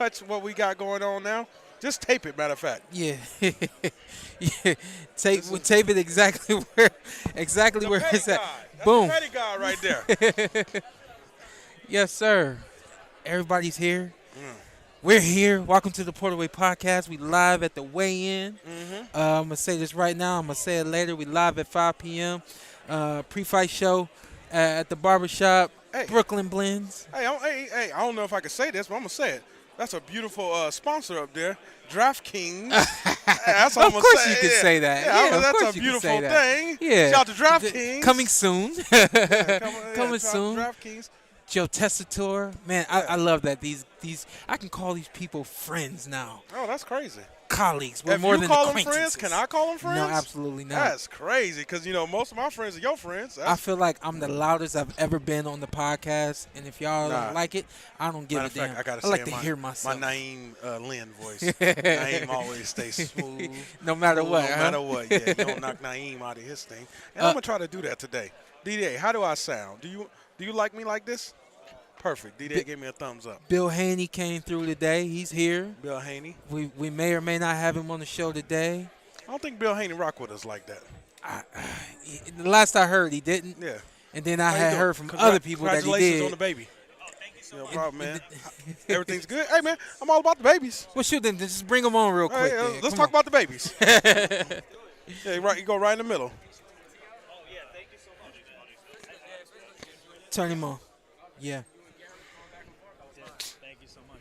Touch what we got going on now. Just tape it, matter of fact. Yeah. Yeah. Tape it exactly where it's at. That's Boom. the petty guy right there. Yes, sir. Everybody's here. We're here. Welcome to the PorterWay Podcast. We live at the weigh-in. I'm going to say this right now. I'm going to say it later. We live at 5 p.m. Pre-fight show at the barbershop. Hey. Brooklyn Blends. Hey, I don't know if I can say this, but I'm going to say it. That's a beautiful sponsor up there, DraftKings. That's all Of I'm course say. you can say that. Yeah, of that's course a you can beautiful say that. thing. Yeah. Shout out to DraftKings. Coming soon. Coming soon. DraftKings. Joe Tessitore. Man, I love that. These I can call these people friends now. Oh, that's crazy. Colleagues. We're If more you than call them acquaintances. friends, can I call them friends? No, absolutely not. That's crazy because, most of my friends are your friends. I feel like I'm the loudest I've ever been on the podcast, and if y'all don't like it, I don't give Matter a of fact, damn. I gotta like say to hear myself. My Naeem Lynn voice. Naeem always stays smooth. No matter what. No matter what. Yeah, you don't knock Naeem out of his thing. And I'm gonna try to do that today. DDA, how do I sound? Do you like me like this? Perfect. DDA gave me a thumbs up. Bill Haney came through today. He's here. Bill Haney. We may or may not have him on the show today. I don't think Bill Haney rock with us like that. The last I heard, he didn't. Yeah. And then I How you had doing? heard from other people that he Congratulations did. on the baby. No problem, man. Everything's good. Hey, man, I'm all about the babies. Well, shoot, then just bring them on real quick. Hey, let's talk about the babies. Yeah, you go right in the middle. Turn him on. Yeah.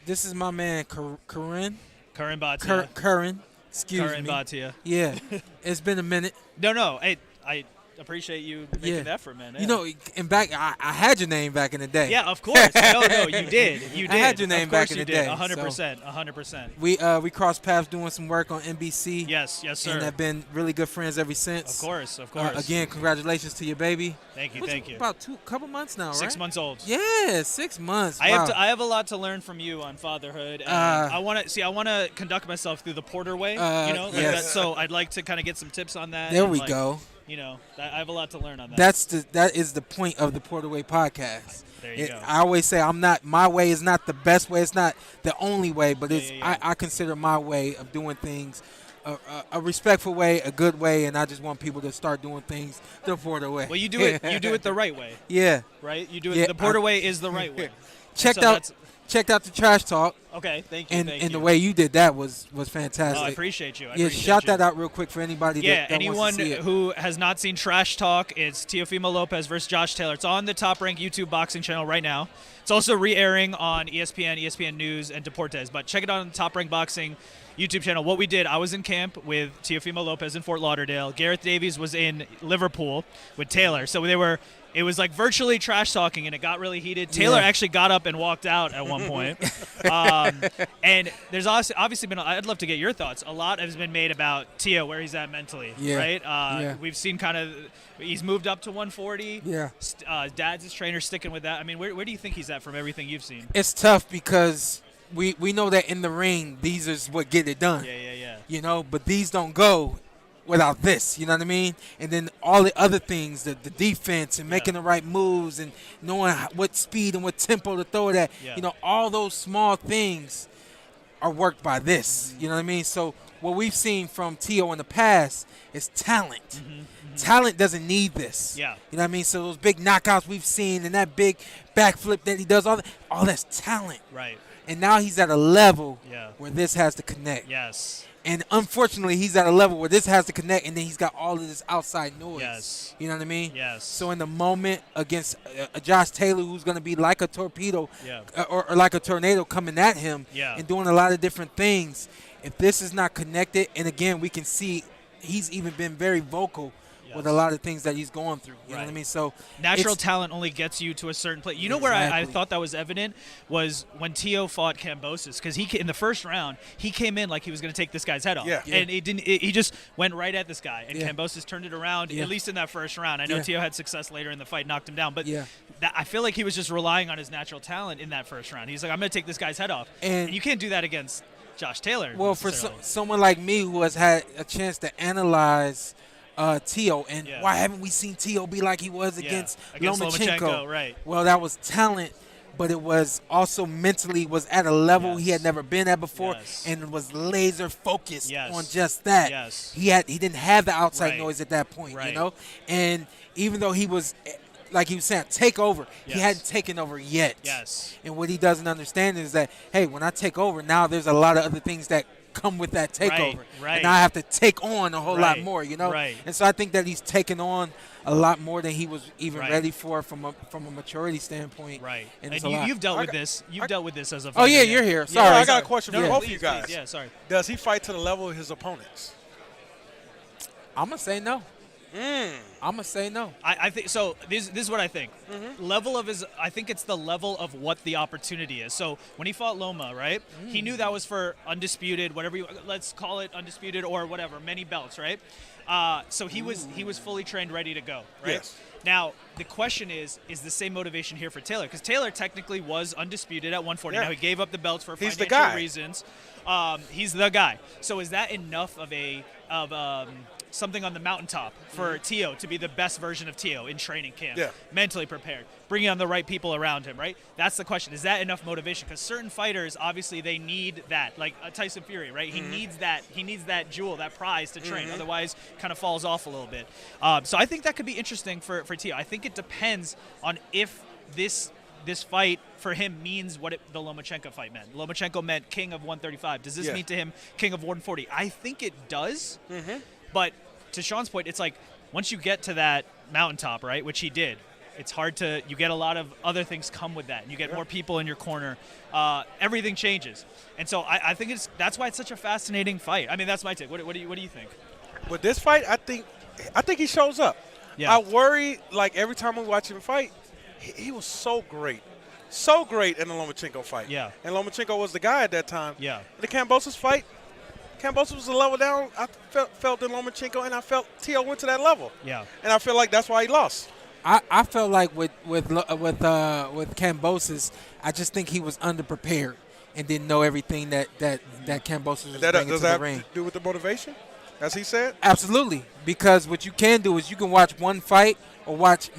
This is my man, Curran. Curran Bhatia. Curran. Excuse Curran me. Bhatia. Yeah. It's been a minute. No. I appreciate you making the effort, man. Yeah. You know, and back, I had your name back in the day. Yeah, of course. No, you did. You did. I had your name of course back in you the did. day. 100%. 100%. We crossed paths doing some work on NBC. Yes, sir. And have been really good friends ever since. Of course. Again, congratulations to your baby. Thank you. About couple months now, right? 6 months old. Yeah, 6 months. I Wow. have a lot to learn from you on fatherhood. And I want to conduct myself through the Porter way. Yes. So I'd like to kind of get some tips on that. There we go. I have a lot to learn on that. That is the point of the PorterWay Podcast. There you go. I always say my way is not the best way. It's not the only way, but it's I consider my way of doing things a respectful way, a good way, and I just want people to start doing things the Porter way. Well, you do it the right way. Yeah. Right? You do it. The Porter way is the right way. Checked out the trash talk. Okay, thank you. And the way you did that was fantastic. Oh, I appreciate you. Shout that out real quick for anybody that anyone wants to see it. who has not seen Trash Talk, it's Teofimo Lopez versus Josh Taylor. It's on the Top Rank YouTube boxing channel right now. It's also re-airing on ESPN, ESPN News, and Deportes. But check it out on the Top Rank Boxing YouTube channel. What we did, I was in camp with Teofimo Lopez in Fort Lauderdale. Gareth Davies was in Liverpool with Taylor. So it was like virtually trash talking, and it got really heated. Taylor actually got up and walked out at one point. And there's obviously been, I'd love to get your thoughts. A lot has been made about TEO, where he's at mentally, right? We've seen he's moved up to 140. Yeah. Dad's his trainer, sticking with that. I mean, where do you think he's at from everything you've seen? It's tough because we know that in the ring, these is what get it done. Yeah. But these don't go without this, you know what I mean? And then all the other things, the defense and making the right moves and knowing what speed and what tempo to throw it at, all those small things are worked by this, you know what I mean? So what we've seen from TEO in the past is talent. Mm-hmm. Talent doesn't need this. Yeah. You know what I mean? So those big knockouts we've seen and that big backflip that he does, all that's talent. Right. And now he's at a level where this has to connect. Yes. And unfortunately, he's at a level where this has to connect, and then he's got all of this outside noise. Yes. You know what I mean? Yes. So in the moment against Josh Taylor, who's going to be like a torpedo or like a tornado coming at him and doing a lot of different things, if this is not connected, and again, we can see he's even been very vocal with a lot of things that he's going through. You know what I mean? So natural talent only gets you to a certain place. You know where I thought that was evident was when TEO fought Kambosos, because in the first round he came in like he was going to take this guy's head off, and it didn't. He just went right at this guy, and Kambosos turned it around. At least in that first round, I know TEO had success later in the fight, knocked him down, but I feel like he was just relying on his natural talent in that first round. He's like, I'm going to take this guy's head off, and you can't do that against Josh Taylor. Well, for someone like me who has had a chance to analyze TEO, and why haven't we seen TEO be like he was against Lomachenko? Right. Well, that was talent but it was also mentally was at a level he had Yes. never been at before, Yes. and was laser focused Yes. on just that. Yes. He didn't have the outside Right. noise at that point, Right. you know. And even though he was, like he was saying, take over, he Yes. hadn't taken over yet. Yes. And what he doesn't understand is that, hey, when I take over, now there's a lot of other things that come with that takeover. right. And now I have to take on a whole lot Right, more, you know? right. And so I think that he's taken on a lot more than he was even Right. ready for from a maturity standpoint. Right. And And it's a lot. you've dealt with I got- this. You've dealt with this as a Oh, fighter. yeah, you're here. Yeah, Sorry. I got a question for No, both please, of you guys. please. Yeah, sorry. Does he fight to the level of his opponents? I'm going to say no. I'm going to say no. I think so. This is what I think. Level of his. I think it's the level of what the opportunity is. So when he fought Loma, right? He knew that was for undisputed, whatever let's call it, undisputed or whatever, many belts, right? So he was fully trained, ready to go, right? Yes. Now the question is the same motivation here for Taylor? Because Taylor technically was undisputed at 140. Yeah. Now he gave up the belts for He's the financial guy. reasons. He's the guy. So is that enough of something on the mountaintop for TEO to be the best version of TEO in training camp? Yeah. Mentally prepared, bringing on the right people around him, right? That's the question. Is that enough motivation? Because certain fighters, obviously, they need that. Like Tyson Fury, right? He needs that. He needs that jewel, that prize to train. Otherwise, kind of falls off a little bit. So I think that could be interesting for TEO. I think it depends on if this fight for him means what the Lomachenko fight meant. Lomachenko meant king of 135. Does this Yeah. mean to him king of 140? I think it does. But to Shawn's point, it's like once you get to that mountaintop, right, which he did, it's hard to – you get a lot of other things come with that. You get more people in your corner. Everything changes. And so I think that's why it's such a fascinating fight. I mean, that's my take. What do you think? With this fight, I think he shows up. Yeah. I worry, like, every time we watch him fight, he was so great. So great in the Lomachenko fight. Yeah. And Lomachenko was the guy at that time. Yeah. The Kambosos fight, Kambosos was a level down. I felt in Lomachenko, and I felt T.O. went to that level. Yeah. And I feel like that's why he lost. I felt like with Kambosos, I just think he was underprepared and didn't know everything that Kambosos was bringing to Does the that ring. have to do with the motivation, as he said? Absolutely, because what you can do is you can watch one fight or watch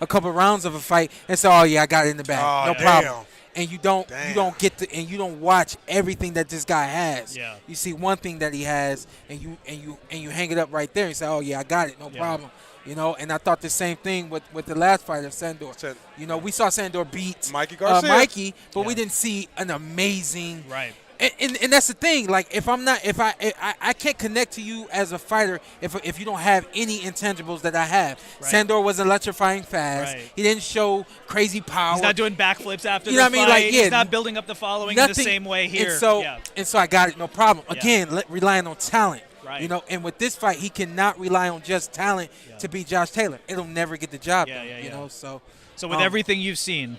a couple rounds of a fight and say, "Oh yeah, I got it in the bag, Oh, no damn. problem." And you don't watch everything that this guy has. Yeah. You see one thing that he has, and you hang it up right there and say, "Oh yeah, I got it, no Yeah. problem." You know, and I thought the same thing with the last fight of Sandor. You know, we saw Sandor beat Mikey Garcia. but Yeah. we didn't see an amazing. Right. And that's the thing. Like, if I can't connect to you as a fighter if you don't have any intangibles that I have. Right. Sandor was electrifying fast. Right. He didn't show crazy power. He's not doing backflips after You know the what I mean? fight. Like, yeah, He's not building up the following in the same way here. And so I got it, no problem. Yeah. Again, relying on talent. Right. You know, and with this fight, he cannot rely on just talent to beat Josh Taylor. It'll never get the job done. You know, so with everything you've seen,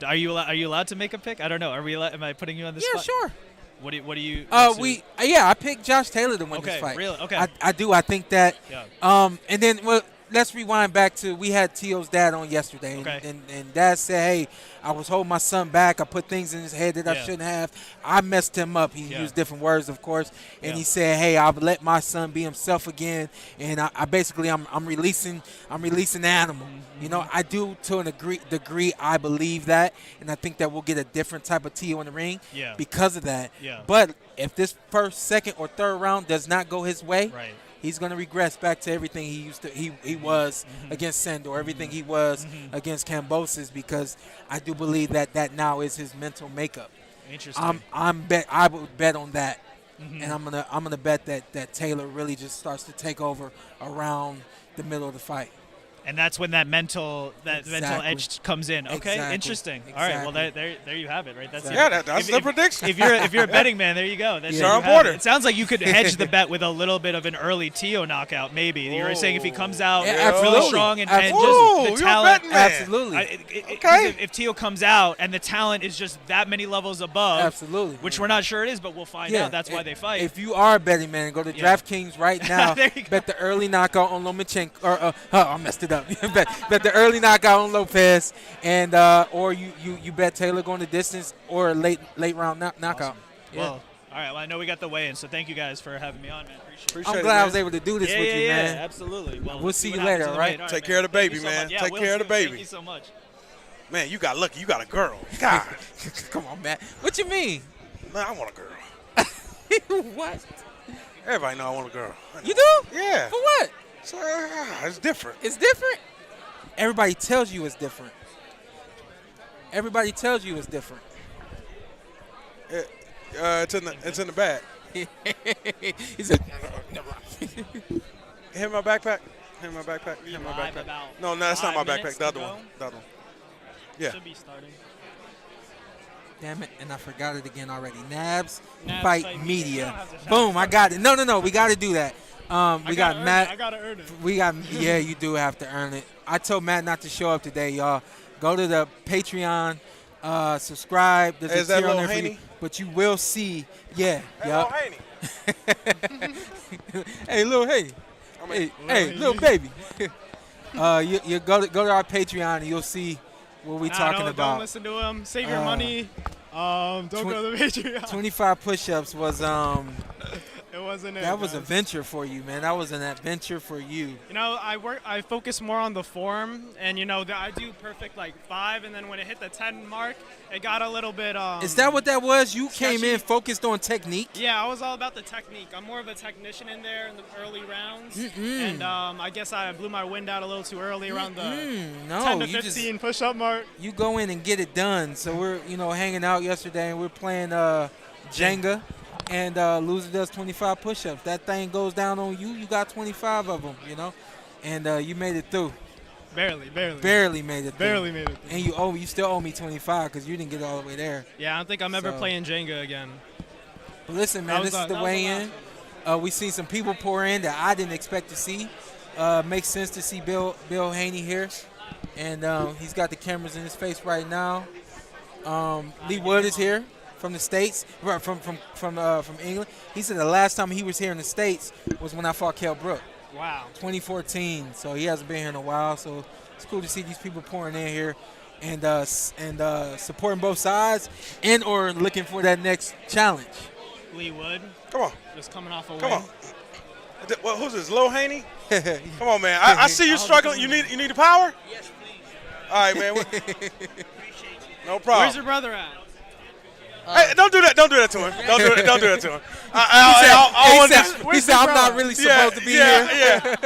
are you allowed to make a pick? I don't know. Am I putting you on the spot? yeah, sure. What do you? I picked Josh Taylor to win this Okay, fight. really? Okay. I do. I think that. Yeah. And then let's rewind back to we had T.O.'s dad on yesterday, Okay. and Dad said, "Hey, I was holding my son back. I put things in his head that I Yeah. shouldn't have. I messed him up." He Yeah. used different words, of course, and Yeah. he said, "Hey, I'll let my son be himself again." And I basically I'm releasing the animal. Mm-hmm. You know, I do to a degree. I believe that, and I think that we'll get a different type of T.O. in the ring Yeah. because of that. Yeah. But if this first, second, or third round does not go his way, Right. he's going to regress back to everything he was against Sandor, everything he was against Kambosos, because I do believe that now is his mental makeup. Interesting. I would bet on that, and I'm gonna bet that Taylor really just starts to take over around the middle of the fight. And that's when that mental Exactly. edge comes in. Okay, Exactly. interesting. All right, well Exactly. there you have it, right? That's That's the prediction. If you're a betting man, there you go. That's Shawn you have Porter. it. It sounds like you could hedge the bet with a little bit of an early TEO knockout, maybe. You were saying if he comes out Yeah, really absolutely. strong and Absolutely. just Ooh, the you're a talent. betting man. Absolutely. Okay. If TEO comes out and the talent is just that many levels above, Absolutely. which we're not sure it is, but we'll find out. That's why they fight. If you are a betting man, go to Yeah. DraftKings right now. There you go. Bet the early knockout on Lomachenko. I messed it up. bet the early knockout on Lopez, and or you bet Taylor going the distance or a late round knockout. Awesome. Yeah. Well, all right. Well, I know we got the weigh-in, so thank you guys for having me on, man. Appreciate it. I'm glad I was able to do this with you, man. Absolutely. Well, We'll see what you later, happens in the all right? weight. Take man. care of the Thank baby, you so man. much. Yeah, Take will care of do. the baby. Thank you so much. Man, you got lucky. You got a girl. God. Come on, Matt. What you mean? Man, I want a girl. What? Everybody know I want a girl. You do? Yeah. For what? So, it's different. It's different? Everybody tells you it's different. Everybody tells you it's different. It's in the bag. He said, Hit my backpack. Hit my backpack. Hit my backpack. No, that's not my backpack. The other one. The other one. Yeah. Should be starting. damn it, and I forgot it again already. Nabs Nabs Fight Fight Media. Media. Boom, I got it. No, we got to do that. We got Matt. I gotta earn it. We got, yeah, you do have to earn it. I told Matt not to show up today, y'all. Go to the Patreon, subscribe. There's Is a tier that on Lil there for you, Haney? but you will see, yeah, Hey, yup. Lil Haney. Hey, Lil Haney. Hey, little baby. You go to our Patreon and you'll see what we talking about. Don't listen to him. Save your money. Don't go to the Patreon. 25 push-ups was It wasn't it. that was a guys. venture for you, man. That was an adventure for you. You know, I focus more on the form, and you know, I do perfect like 5, and then when it hit the 10 mark, it got a little bit. Is that what that was? You came sketchy. in focused on technique? Yeah, I was all about the technique. I'm more of a technician in there in the early rounds, and I guess I blew my wind out a little too early around the No, 10 to you 15 push-up mark. you go in and get it done. So we're hanging out yesterday and we're playing Jenga, and loser does 25 push-ups. That thing goes down on you. You got 25 of them, and you made it through. Barely Barely made it through. Barely made it. And you still owe me 25 because you didn't get all the way there. Yeah, I don't think I'm ever So- playing Jenga again. But listen, man, this is the way in. We seen some people pour in that I didn't expect to see. Makes sense to see Bill Haney here, and he's got the cameras in his face right now. Lee Wood is here from the States, from England. He said the last time he was here in the States was when I fought Kell Brook, Wow. 2014. So he hasn't been here in a while. So it's cool to see these people pouring in here and supporting both sides and or looking for that next challenge. Lee Wood, Come on. just coming off a win. Come on. Well, who's this? Lil Haney? Come on, man. I see you struggling. You need the power? Yes, please. All right, man. No problem. Where's your brother at? Hey, don't do that. Don't do that to him. Don't do that to him. He said, I'm not really supposed to be here. Yeah.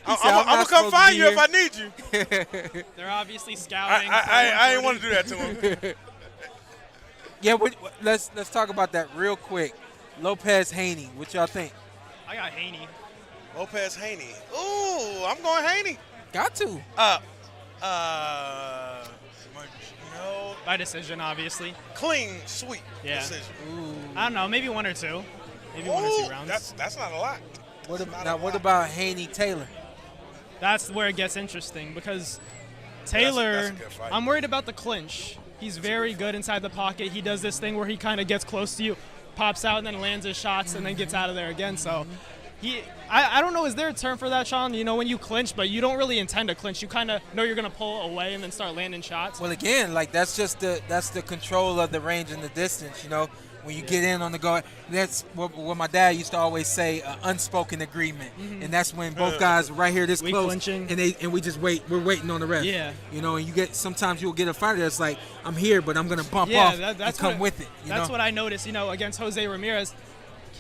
I'm going to come find you if I need you. They're obviously scouting. I ain't want to do that to him. Yeah, let's talk about that real quick. Lopez Haney, what y'all think? I got Haney. Lopez Haney. Ooh, I'm going Haney. Got to. No. By decision, obviously. Clean, sweet Yeah. decision. I don't know, maybe 1 or 2. Maybe 1 or 2 Ooh, rounds. that's not a lot. What about Haney Taylor? That's where it gets interesting because Taylor, that's a good fight. I'm worried about the clinch. He's very good inside the pocket. He does this thing where he kind of gets close to you, pops out, and then lands his shots and then gets out of there again. So I don't know, is there a term for that, Shawn? When you clinch, but you don't really intend to clinch. You kind of know you're going to pull away and then start landing shots. Well, again, that's the control of the range and the distance. When you get in on the guard, that's what my dad used to always say, unspoken agreement, and that's when both guys are right here this We close, clinching. and we just wait. We're waiting on the ref. Yeah. And sometimes you'll get a fighter that's like, I'm here, but I'm gonna bump Yeah, off that's and come what- with it. That's what I noticed, against Jose Ramirez.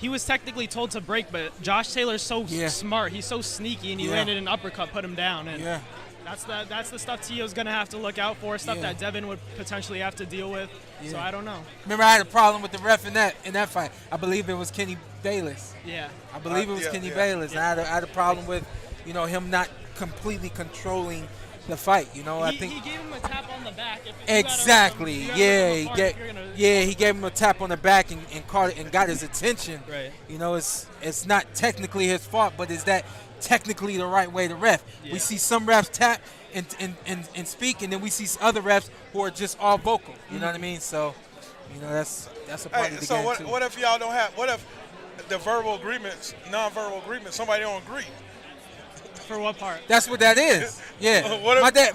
He was technically told to break, but Josh Taylor's so smart. He's so sneaky, and he landed an uppercut, put him down. And Yeah. that's the stuff TEO's going to have to look out for, stuff that Devin would potentially have to deal with. So I don't know. Remember, I had a problem with the ref in that fight. I believe it was Kenny Bayless. Yeah. I believe it was Kenny Bayless. And I had a problem with, him not completely controlling the fight. I think he gave him a tap on the back. exactly. He gave him a tap on the back and caught it and got his attention. Right. It's not technically his fault, but is that technically the right way to ref? Yeah. We see some refs tap and speak, and then we see other refs who are just all vocal. You know what I mean? So, that's a part of the So game too. what if y'all don't have? What if the verbal agreements, non-verbal agreements, somebody don't agree? For what part? That's what that is. Yeah. What if- my dad.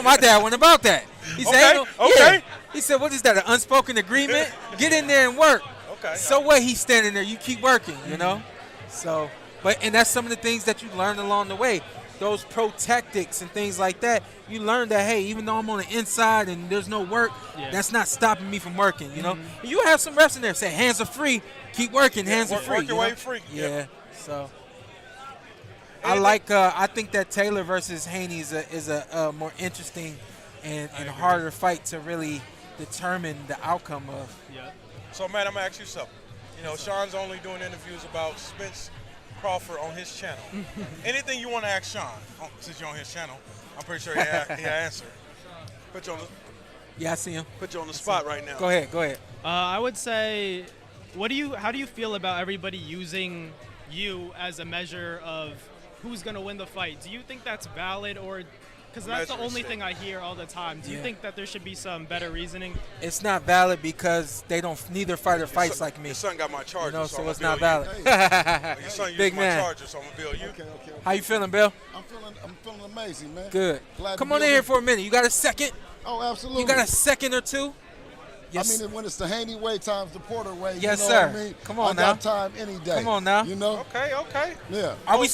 My dad went about that. He said, Okay. He said, what is that? An unspoken agreement? Get in there and work. Okay. So what? He's standing there. You keep working. So, and that's some of the things that you learn along the way. those pro tactics and things like that, you learn that, hey, even though I'm on the inside and there's no work, that's not stopping me from working, you know. And you have some refs in there say hands are free, keep working, hands are free. Work your way free. Yeah. So I think that Taylor versus Haney is a more interesting and harder fight to really determine the outcome of. Yeah. So, man, I'm going to ask you something. You know, Shawn's only doing interviews about Spence Crawford on his channel. Anything you want to ask Shawn, since you're on his channel, I'm pretty sure he'll answer. Put you on Yeah, I see him. Put you on the spot right now. Go ahead. I would say, how do you feel about everybody using you as a measure of who's going to win the fight? Do you think that's valid, or because that's the only thing I hear all the time? Do you think that there should be some better reasoning? It's not valid because neither fighter fights like me. Your son got my charger, so it's not valid. Your son Big used man. my charger, so I'm going to bill you. Okay. How you feeling, Bill? I'm feeling amazing, man. Good. Glad Come to on be in here on for a minute. You got a second? Oh, absolutely. You got a second or two? Yes. I mean, when it's the Haney way times the Porter way, Yes, you know sir. what I mean? Come on I got time any day. Come on now. You know? Okay. Yeah. Are we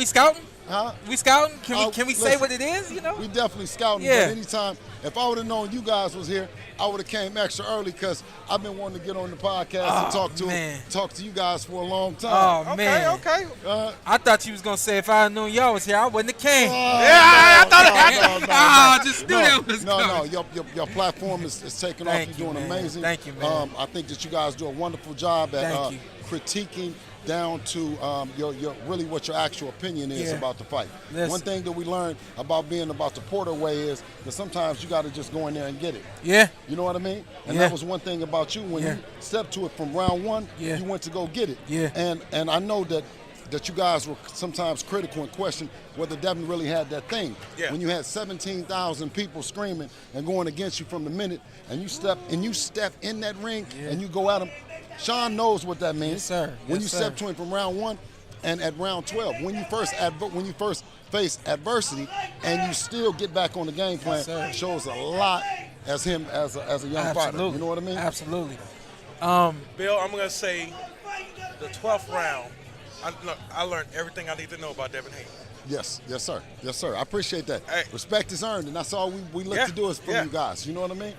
scouting? Huh? We scouting? Can we say listen, what it is? You know. We definitely scouting. Yeah. But anytime, if I would have known you guys was here, I would have came extra early because I've been wanting to get on the podcast and talk to you guys for a long time. Oh man. Okay. I thought you was gonna say if I had known y'all was here, I wouldn't have came. I thought just knew that was coming. Your platform is taking off. Thank You're you, doing man. amazing. Thank you, man. I think that you guys do a wonderful job at Thank you. critiquing down to your really what your actual opinion is about the fight. Listen. One thing that we learned about being about the Porter way is that sometimes you got to just go in there and get it. Yeah. You know what I mean? And Yeah. that was one thing about you when you stepped to it from round one. Yeah. You went to go get it. Yeah. And I know that you guys were sometimes critical and questioned whether Devin really had that thing. Yeah. When you had 17,000 people screaming and going against you from the minute, and you step in that ring and you go at him. Shawn knows what that means. Yes, sir. When Yes, you sir. step to him from round one and at round 12, when you first face adversity and you still get back on the game plan, sir. shows a lot as him as a young fighter. You know what I mean? Absolutely. Bill, I'm going to say the 12th round, I learned everything I need to know about Devin Haney. Yes, sir. I appreciate that. Hey. Respect is earned, and that's all we look to do is from you guys. You know what I mean?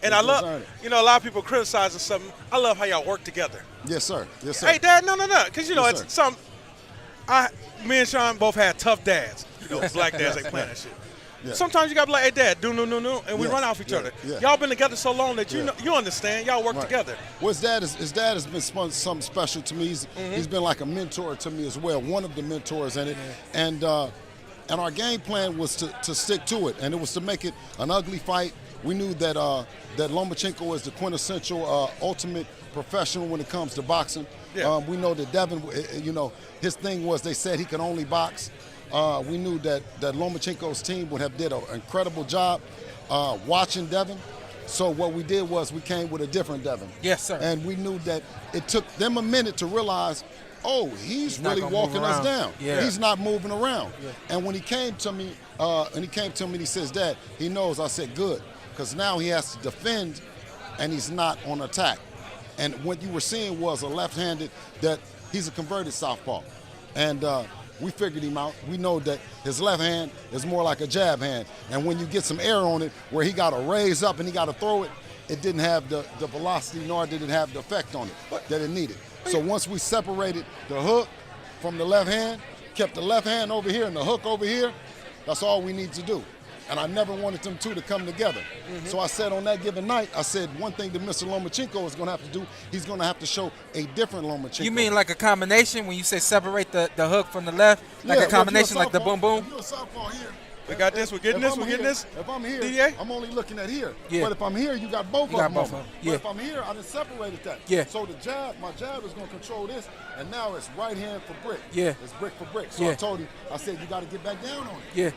And I love, a lot of people criticizing something. I love how y'all work together. Yes, sir. Hey, Dad, no. Because, Yes, it's me and Shawn both had tough dads. Black dads ain't playing that shit. Yeah. Sometimes you got to be like, hey, Dad, no, and we Yes, run off each yeah, other. yeah. Y'all been together so long that you understand. Y'all work Right. together. Well, his dad has been something special to me. He's been like a mentor to me as well, one of the mentors in it. And our game plan was to stick to it, and it was to make it an ugly fight. We knew that Lomachenko is the quintessential ultimate professional when it comes to boxing. Yeah. We know that Devin, his thing was they said he could only box. We knew that Lomachenko's team would have did an incredible job watching Devin. So what we did was we came with a different Devin. Yes, sir. And we knew that it took them a minute to realize, he's not really gonna walking move us around. down. Yeah. He's not moving around. Yeah. And when he came to me, he says, Dad, he knows. I said, good, because now he has to defend, and he's not on attack. And what you were seeing was a left-handed that he's a converted southpaw. And we figured him out. We know that his left hand is more like a jab hand. And when you get some air on it where he got to raise up and he got to throw it, it didn't have the velocity nor did it have the effect on it that it needed. So once we separated the hook from the left hand, kept the left hand over here and the hook over here, that's all we need to do. And I never wanted them two to come together. So I said on that given night, I said one thing that Mr. Lomachenko is going to have to do, he's going to have to show a different Lomachenko. You mean like a combination when you say separate the hook from the left? Like a combination like the boom boom? If you're a southpaw here, We got this, we're getting this, we're getting this. If I'm here, DDA? I'm only looking at here. Yeah. But if I'm here, you got both You of got them. both of on. them. But Yeah. if I'm here, I just separated that. Yeah. So my jab is going to control this, and now it's right hand for brick. Yeah. It's brick for brick. So Yeah. I told him, I said, you got to get back down on it. Yeah.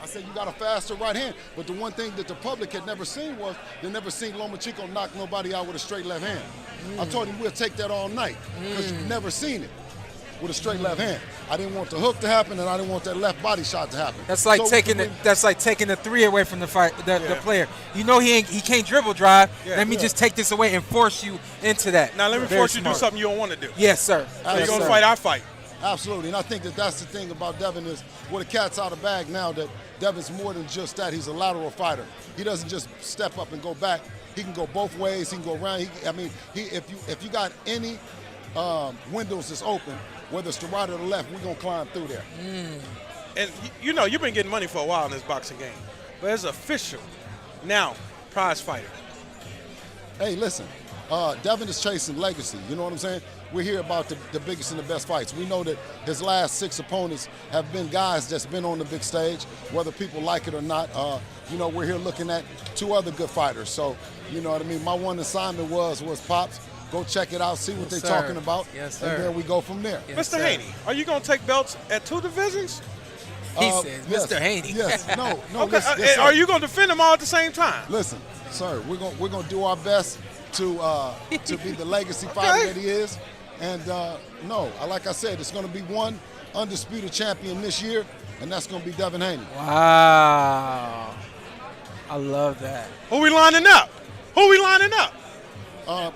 I said, you got a faster right hand. But the one thing that the public had never seen was they never seen Lomachenko knock nobody out with a straight left hand. I told him we'll take that all night because you've never seen it with a straight left hand. I didn't want the hook to happen, and I didn't want that left body shot to happen. That's like So taking we- the three away from the player. You know he can't dribble drive. Let me just take this away and force you into that. Now let me Very force you to do smart. something you don't want to do. Yes, sir. So you're Yes, going to sir. fight, I fight. Absolutely, and I think that's the thing about Devin is, the cat's out of the bag now, that Devin's more than just that. He's a lateral fighter. He doesn't just step up and go back. He can go both ways. He can go around. If you got any windows that's open, whether it's the right or the left, we're going to climb through there. And, you've been getting money for a while in this boxing game. But as official, now, prize fighter. Hey, listen, Devin is chasing legacy. You know what I'm saying? We hear about the biggest and the best fights. We know that his last 6 opponents have been guys that's been on the big stage, whether people like it or not. We're here looking at 2 other good fighters. So, you know what I mean? My one assignment was Pops. Go check it out, see what they're talking about, yes, sir. And then we go from there. Yes, Mr. Haney, are you going to take belts at 2 divisions? He says, yes, Mr. Haney. Yes, no. Okay. Listen, yes, are you going to defend them all at the same time? Listen, sir, we're gonna do our best to be the legacy fighter that he is. And like I said, it's going to be one undisputed champion this year, and that's going to be Devin Haney. Wow. I love that. Who we lining up? I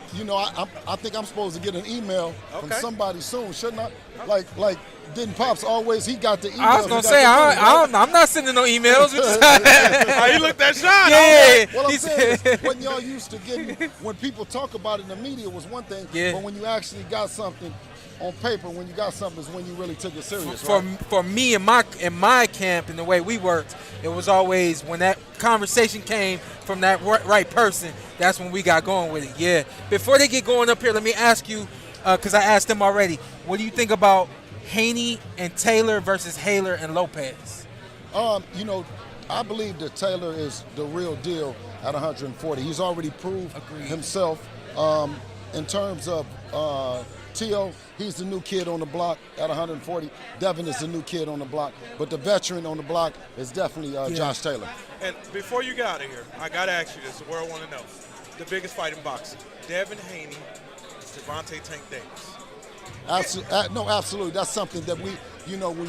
think I'm supposed to get an email from somebody soon, shouldn't I? Like didn't Pops always? He got the email. I was gonna say I'm not sending no emails. He looked at Shawn. Yeah. What I'm saying is, when y'all used to getting, when people talk about it in the media was one thing, but when you actually got something on paper, when you got something is when you really took it serious. For me in my camp and the way we worked, it was always when that conversation came from that right person, that's when we got going with it. Yeah. Before they get going up here, let me ask you, because I asked them already, what do you think about Haney and Taylor versus Haler and Lopez? I believe that Taylor is the real deal at 140. He's already proved himself. In terms of TEO, he's the new kid on the block at 140. Devin is the new kid on the block. But the veteran on the block is definitely Josh Taylor. And before you get out of here, I got to ask you this. The world want to know. The biggest fight in boxing. Devin Haney, Gervonta Tank Davis. Absolutely. That's something that we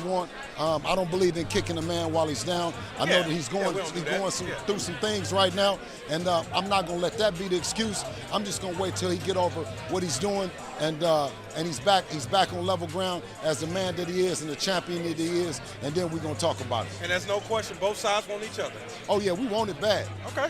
want. I don't believe in kicking a man while he's down. I know that he's going through some things right now, and I'm not going to let that be the excuse. I'm just going to wait till he get over what he's doing, and he's back. He's back on level ground as the man that he is and the champion that he is, and then we're going to talk about it. And there's no question, both sides want each other. Oh yeah, we want it bad. Okay.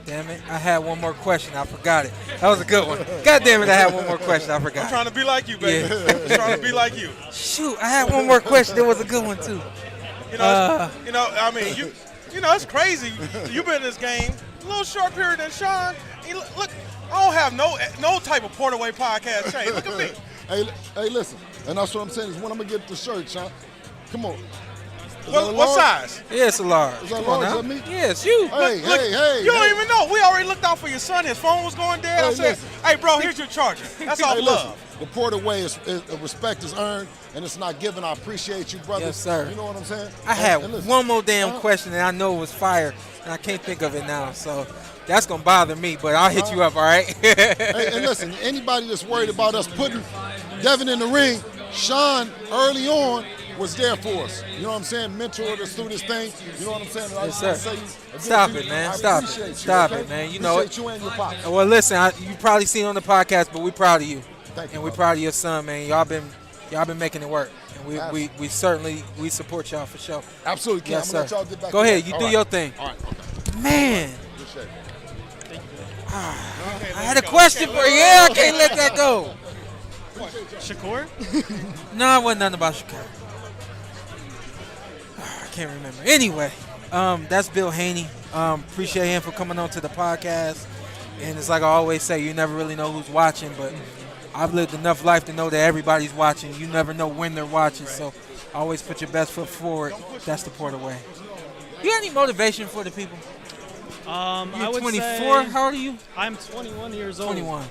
Damn it, I had one more question. I forgot it. That was a good one. God damn it, I had one more question. I forgot. I'm trying to be like you, baby. Yeah. I'm trying to be like you. Shoot, I had one more question. That was a good one, too. It's crazy. You've been in this game a little short period than Shawn. Look, I don't have no type of PorterWay Podcast chain. Look at me. Hey, listen. And that's what I'm saying is when I'm going to get the shirt, Shawn. Come on. What size? Yeah, it's a large. Is that large? Is that me? Yes, you. Hey. You don't even know. We already looked out for your son. His phone was going dead. I said, hey, bro, here's your charger. That's all love. The PorterWay is respect is earned, and it's not given. I appreciate you, brother. Yes, sir. You know what I'm saying? I had one more damn question, and I know it was fire, and I can't think of it now. So that's going to bother me, but I'll hit you up, all right? Hey, and listen, anybody that's worried about us putting Devin in the ring, Shawn early on was there for us. You know what I'm saying? Mentored us through this thing. You know what I'm saying? Yes, sir. Stop it, man. Stop it. Stop it, man. You know it. You and your pop. Well, listen, you probably seen on the podcast, but we're proud of you. Thank you. And we're proud of your son, man. Y'all been making it work. And we certainly support y'all for sure. Absolutely. Yes, I'm sir. gonna let y'all get back Go to ahead. work. You All do right. your thing. All right. Okay. Man. Good shape. I had a question for you. Yeah, I can't let that go. Shakur? No, it wasn't nothing about Chicago. I can't remember. Anyway, that's Bill Haney. Appreciate him for coming on to the podcast. And it's like I always say, you never really know who's watching, but I've lived enough life to know that everybody's watching. You never know when they're watching, so always put your best foot forward. That's the PorterWay. You got any motivation for the people? I would 24. say How old are you? I'm 21 years old. 21.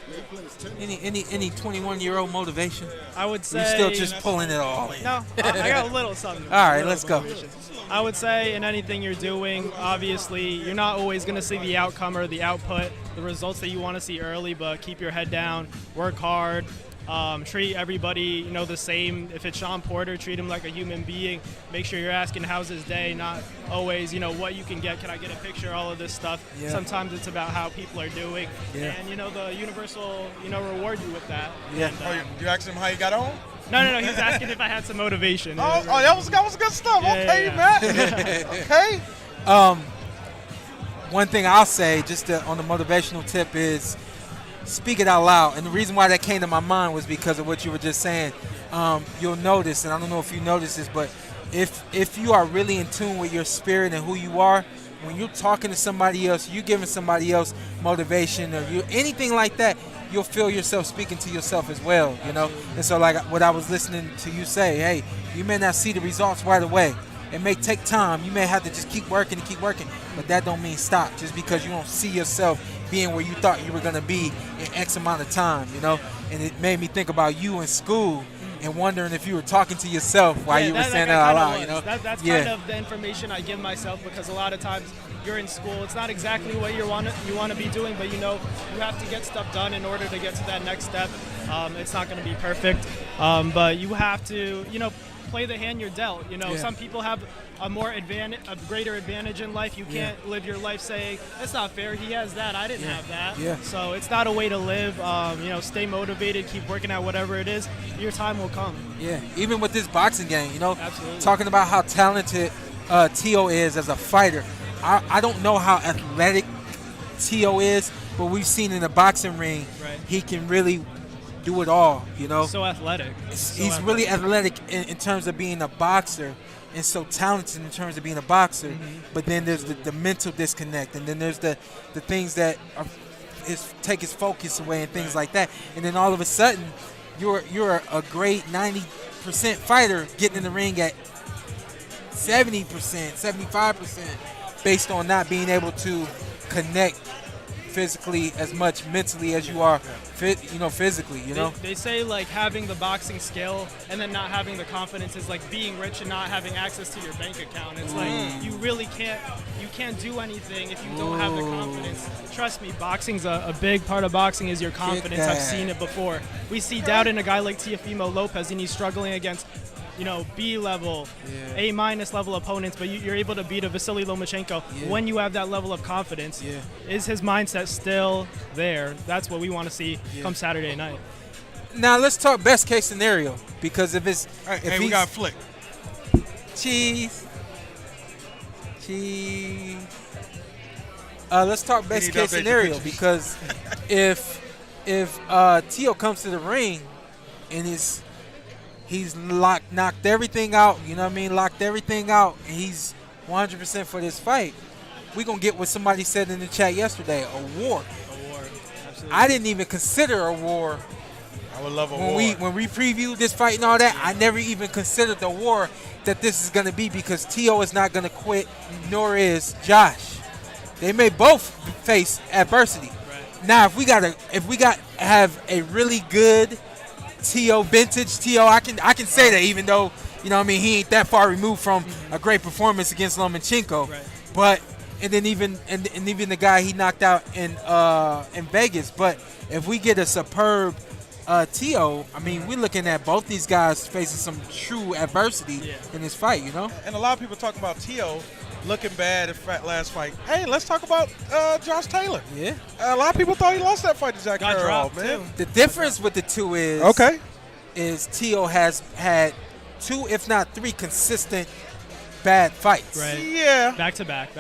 Any 21-year-old motivation? I would say. You're still just pulling it all in. No, I got a little something. All right, let's go. I would say in anything you're doing, obviously, you're not always going to see the outcome or the output, the results that you want to see early, but keep your head down, work hard, treat everybody, the same. If it's Shawn Porter, treat him like a human being. Make sure you're asking how's his day, not always, what you can get. Can I get a picture? All of this stuff. Yeah. Sometimes it's about how people are doing, yeah. and the universe will, reward you with that. Yeah. And, You asked him how you got on? No. He was asking if I had some motivation. Oh, that was good stuff. Yeah, Okay, yeah. Matt. Okay. One thing I'll say, on the motivational tip, is speak it out loud. And the reason why that came to my mind was because of what you were just saying. You'll notice, and I don't know if you notice this, but if you are really in tune with your spirit and who you are, when you're talking to somebody else, you're giving somebody else motivation or anything like that, you'll feel yourself speaking to yourself as well, you know? And so like what I was listening to you say, hey, you may not see the results right away. It may take time. You may have to just keep working, but that don't mean stop just because you don't see yourself being where you thought you were going to be in X amount of time, you know? And it made me think about you in school and wondering if you were talking to yourself while you were saying that out loud, you know? That's kind of the information I give myself, because a lot of times you're in school, it's not exactly what you want to be doing, but you know you have to get stuff done in order to get to that next step. It's not going to be perfect, but you have to, you know, play the hand you're dealt. You know, some people have a greater advantage in life. You can't live your life saying, it's not fair, he has that, I didn't have that. Yeah. So it's not a way to live. You know, stay motivated, keep working at whatever it is. Your time will come. Yeah, even with this boxing game, you know, Absolutely. talking about how talented TEO is as a fighter. I don't know how athletic TEO is, but we've seen in the boxing ring, he can really do it all, you know. So athletic. He's really athletic in terms of being a boxer, and so talented in terms of being a boxer. But then there's the mental disconnect, and then there's the things that take his focus away and things like that. And then all of a sudden, you're a great 90% fighter getting in the ring at 70%, 75%, based on not being able to connect physically as much mentally as you are physically, you know. They say like having the boxing skill and then not having the confidence is like being rich and not having access to your bank account. It's like you really can't do anything if you don't have the confidence. Trust me, boxing's a big part of boxing is your confidence. I've seen it before. We see doubt in a guy like Teofimo Lopez, and he's struggling against, you know, B level, A- level opponents, but you're able to beat a Vasily Lomachenko when you have that level of confidence. Is his mindset still there? That's what we want to see come Saturday night. Now let's talk best case scenario, because if we got Flick. Cheese. Let's talk best case scenario, because if Teo comes to the ring and he's knocked everything out, you know what I mean? Locked everything out, and he's 100% for this fight. We're going to get what somebody said in the chat yesterday, a war. Absolutely. I didn't even consider a war. I would love a war. When we previewed this fight and all that, I never even considered the war that this is going to be, because Teo is not going to quit, nor is Josh. They may both face adversity. Right. Now, if we got have a really good TEO vintage TEO, I can say that, even though, you know what I mean, he ain't that far removed from a great performance against Lomachenko. Right. But and then even the guy he knocked out in Vegas. But if we get a superb TEO, I mean, we're looking at both these guys facing some true adversity in this fight, you know. And a lot of people talking about TEO looking bad at last fight. Hey, let's talk about Josh Taylor. Yeah. A lot of people thought he lost that fight to Jack Carroll, man. The difference with the two is TEO has had 2, if not 3, consistent bad fights. Right. Yeah. Back to back.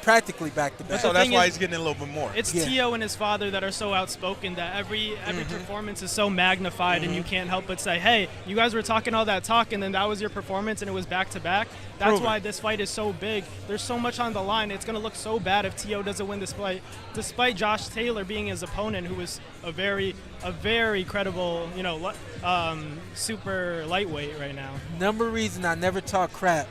Practically back to back. So that's why he's getting a little bit more. It's TEO and his father that are so outspoken that every performance is so magnified, and you can't help but say, hey, you guys were talking all that talk, and then that was your performance, and it was back to back. That's why this fight is so big. There's so much on the line. It's going to look so bad if TEO doesn't win this fight, despite Josh Taylor being his opponent, who is a very credible, you know, super lightweight right now. Number reason I never talk crap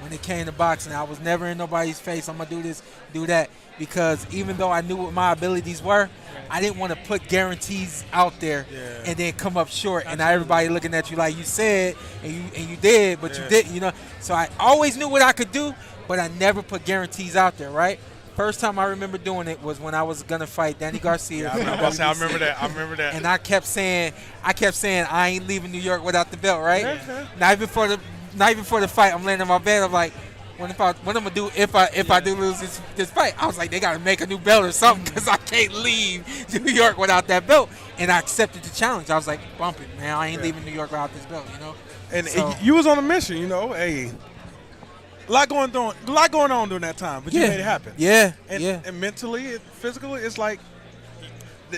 when it came to boxing. I was never in nobody's face, I'm going to do this, do that, because even though I knew what my abilities were, I didn't want to put guarantees out there and then come up short. Absolutely. And now everybody looking at you like you said and you did, but you didn't, you know. So I always knew what I could do, but I never put guarantees out there, right? First time I remember doing it was when I was going to fight Danny Garcia. I remember that. And I kept saying I ain't leaving New York without the belt, right? Night before the fight, I'm laying in my bed. I'm like, what I'm gonna do if I do lose this fight? I was like, they gotta make a new belt or something because I can't leave New York without that belt. And I accepted the challenge. I was like, bump it, man. I ain't leaving New York without this belt, you know. And So- you was on a mission, you know. Hey, a lot going on during that time, but you made it happen. Yeah, And, yeah. and mentally, physically, it's like,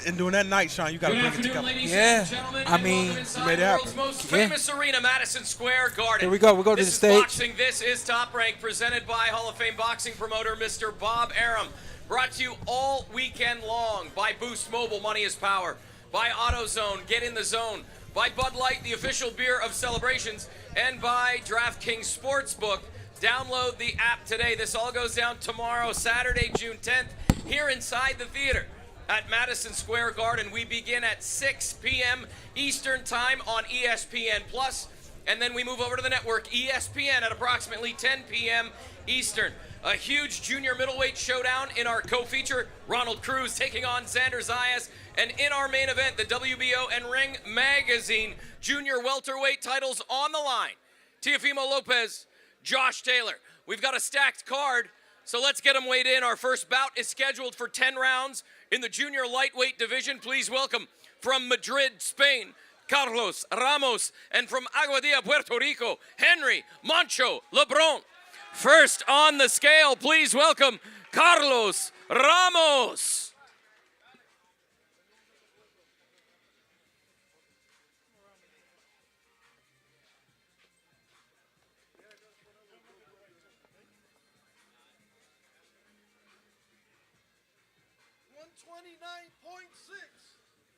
and during that night, Shawn, you got to bring it together. Yeah, I mean, you made it happen. Most famous arena, Madison Square Garden. Here we go. We'll go to the This is stage. boxing. This is Top Rank, presented by Hall of Fame boxing promoter Mr. Bob Arum. Brought to you all weekend long by Boost Mobile, Money is Power, by AutoZone, Get in the Zone, by Bud Light, the official beer of celebrations, and by DraftKings Sportsbook. Download the app today. This all goes down tomorrow, Saturday, June 10th, here inside the theater at Madison Square Garden. We begin at 6 p.m. Eastern Time on ESPN+, and then we move over to the network, ESPN, at approximately 10 p.m. Eastern. A huge junior middleweight showdown in our co-feature, Ronald Cruz taking on Xander Zayas, and in our main event, the WBO and Ring Magazine junior welterweight titles on the line. Teofimo Lopez, Josh Taylor. We've got a stacked card, so let's get them weighed in. Our first bout is scheduled for 10 rounds in the junior lightweight division. Please welcome from Madrid, Spain, Carlos Ramos, and from Aguadilla, Puerto Rico, Henry Moncho Lebron. First on the scale, please welcome Carlos Ramos.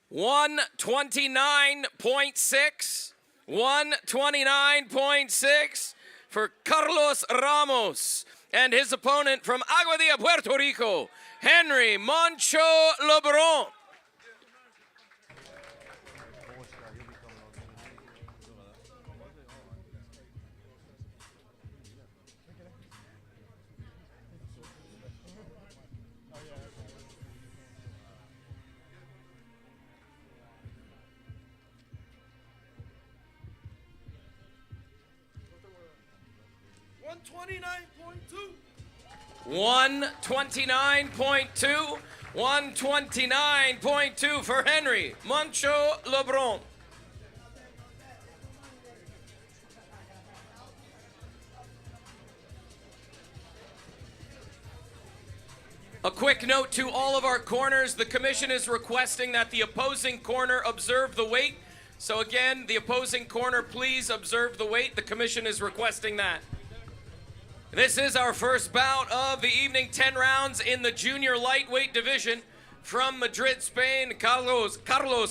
One 129.6. 129.6 for Carlos Ramos. And his opponent from Aguadilla, Puerto Rico, Henry Moncho Lebron. One 129.2. 129.2 for Henry Moncho Lebron. A quick note to all of our corners. The commission is requesting that the opposing corner observe the weight. So again, the opposing corner, please observe the weight. The commission is requesting that. This is our first bout of the evening, 10 rounds in the junior lightweight division. From Madrid, Spain, Carlos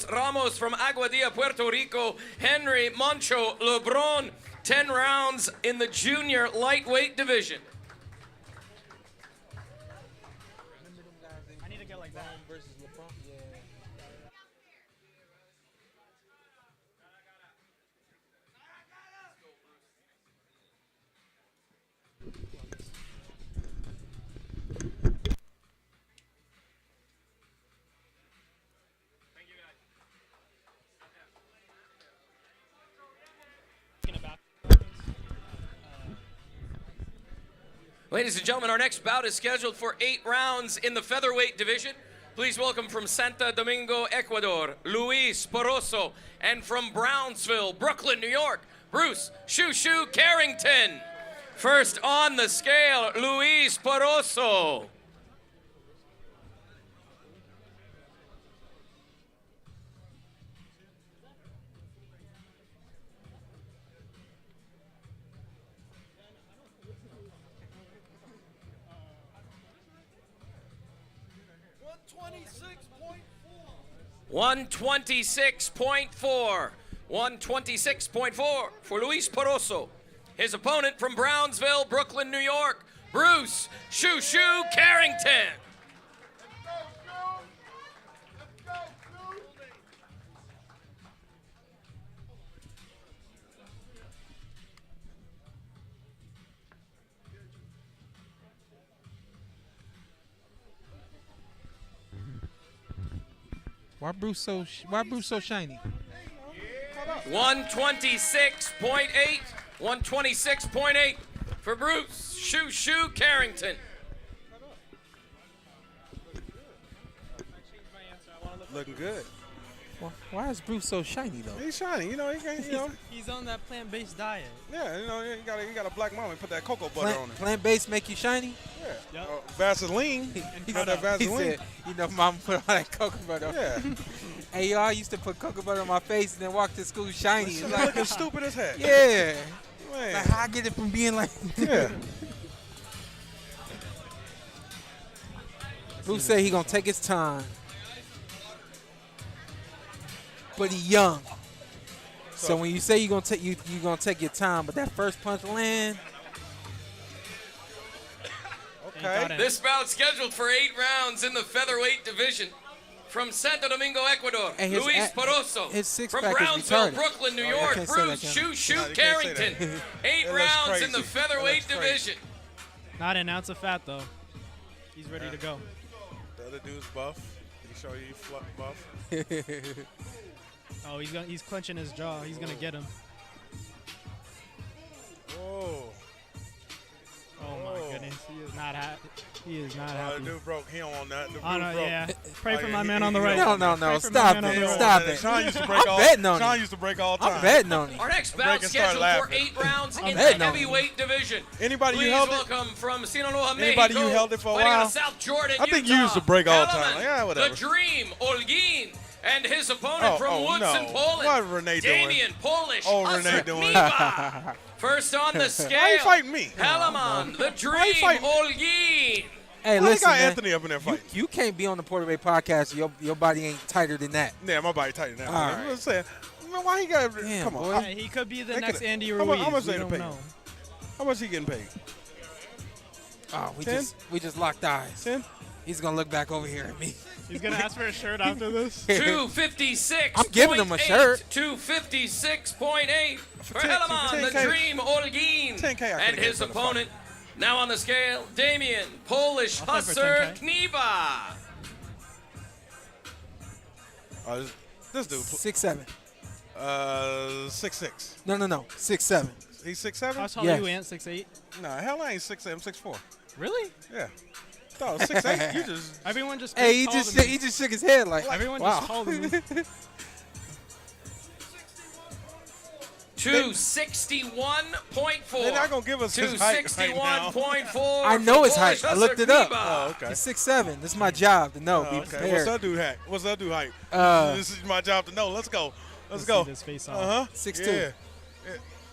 Ramos. From Aguadilla, Puerto Rico, Henry Moncho Lebron. 10 rounds in the junior lightweight division. I need to get like that. Ladies and gentlemen, our next bout is scheduled for 8 rounds in the featherweight division. Please welcome from Santo Domingo, Ecuador, Luis Poroso. And from Brownsville, Brooklyn, New York, Bruce Shoo Shoo Carrington. First on the scale, Luis Poroso. One 126.4. 126.4 for Luis Poroso. His opponent from Brownsville, Brooklyn, New York, Bruce Shoo Shoo Carrington. Why Bruce so shiny? 126.8. 126.8 for Bruce Shoo Carrington. Looking good. Well, why is Bruce so shiny though? He's shiny. You know, he can't, you know. He's on that plant-based diet. Yeah, you know, you got a black mama and put that cocoa butter on it. Plant-based make you shiny? Yeah. Yep. Vaseline. He Got that He Vaseline. said, you know, mama put all that cocoa butter on. Yeah. Hey, y'all, I used to put cocoa butter on my face and then walk to school shiny. It's like, Looking stupid as heck. yeah. Man. Like, how I get it from being like Yeah. Bruce said he gonna take his time. But he young. So when you say you're gonna take gonna take your time, but that first punch land. Okay. This bout scheduled for 8 rounds in the featherweight division. From Santo Domingo, Ecuador, And his Luis a- Poroso. his six From pack is Brownsville, retarded. Brooklyn, New Oh, yeah, I York, can't say that, Bruce can I? Shoo No, you can't say Carrington. that. 8 That looks rounds in the crazy. featherweight That looks crazy. division. Not an ounce of fat though. He's ready to go. The other dude's buff. He show you buff. Oh, he's clenching his jaw. He's gonna get him. Whoa. Oh my Oh. goodness, he is not happy. He is not The happy. dude broke. He don't want that. The dude Oh no, broke. yeah. Pray for yeah, my he- man on the he right. don't No, want no, no. Pray for my Stop man on it. the right. Stop that. it. Shawn used to break I'm all. betting on Sean it. used to break all the time. I'm betting on it. Our next Break bout and start scheduled for laughing. 8 rounds in the betting on it. heavyweight division. Anybody you Please held it? welcome from Sinaloa, Anybody Mexico, you held it for a fighting out while? of South Jordan, I think Utah, you used to break all the time. Ellerman, Like, yeah, whatever. The Dream, Olguin, and his opponent from Woodson, no. Poland, What Renee doing? Damian Polish Oh, Renee Husser doing? Niva. First on the scale, Why you fighting me? Helaman, the Why Dream, you fighting- Olguin. Hey, Why listen, got man. Anthony up in that fight? You can't be on the PorterWay Podcast. Your body ain't tighter than that. Yeah, my body tight now. All I'm right. just saying, man, why he got? Damn, Come on. boy. Yeah, he could be the They next coulda- Andy how Ruiz. much- how much We they don't pay? know. How much he getting paid? Oh, we 10? just locked eyes. 10? He's gonna look back over here at me. He's gonna ask for a shirt after this. 256. I'm giving him a shirt. 256.8 for 10 Helaman, the 10K. Dream, Olguin, 10K I and could've his given for the opponent. Now on the scale, Damian Polish I'll fight for Husser 10K. Kniba. This dude, 6'7". 6'6". No. 6'7". He's 6'7". How tall Yes. are you, Ant? 6'8"? Nah, hell, I ain't 6'7", 6'4". Really? Yeah. No, 6'8". You just. Everyone just. Hey, he taller just than me. he just shook his head like. Everyone wow. just taller than me. 261.4. They're not gonna give us his height right now. 261.4. I know his for height. Polish I looked Husser it up. Kniba. Oh, okay. He's 6'7". This is my job to know. Be Oh, okay. prepared. What's that dude height? What's that dude height? This is my job to know. Let's go. Let's go. See this face off. Uh huh. 6'2". Yeah.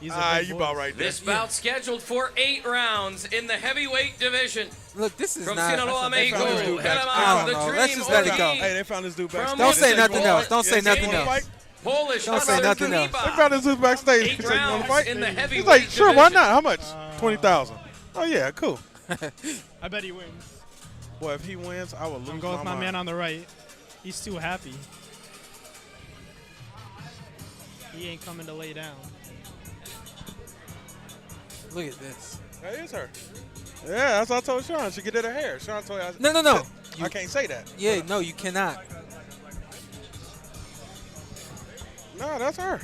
He's a Ah, big you boy. about right there. This bout scheduled for 8 rounds in the heavyweight division. Look, this is From not. Sinaloa, They found this Mexico, dude back- I Helaman, don't the know. Dream, Let's just let it go. Olguin, Hey, they found this dude From backstage. Don't say Woodson, nothing Poland, else. Don't say Yes, they nothing wanna else. fight? Polish Don't say Husser nothing else. They Kniba. found this dude backstage. 8 He said, "You wanna rounds fight?" in the He's heavyweight like, "Sure, why division. not? How much? 20,000." Oh yeah, cool. I bet he wins. Boy, if he wins, I will lose I'm going with my mind. man on the right. He's too happy. He ain't coming to lay down. Look at this. That is her. Yeah, that's what I told Shawn. She get her hair. Shawn told you. No. I can't say that. Yeah, no, you cannot. No, that's her.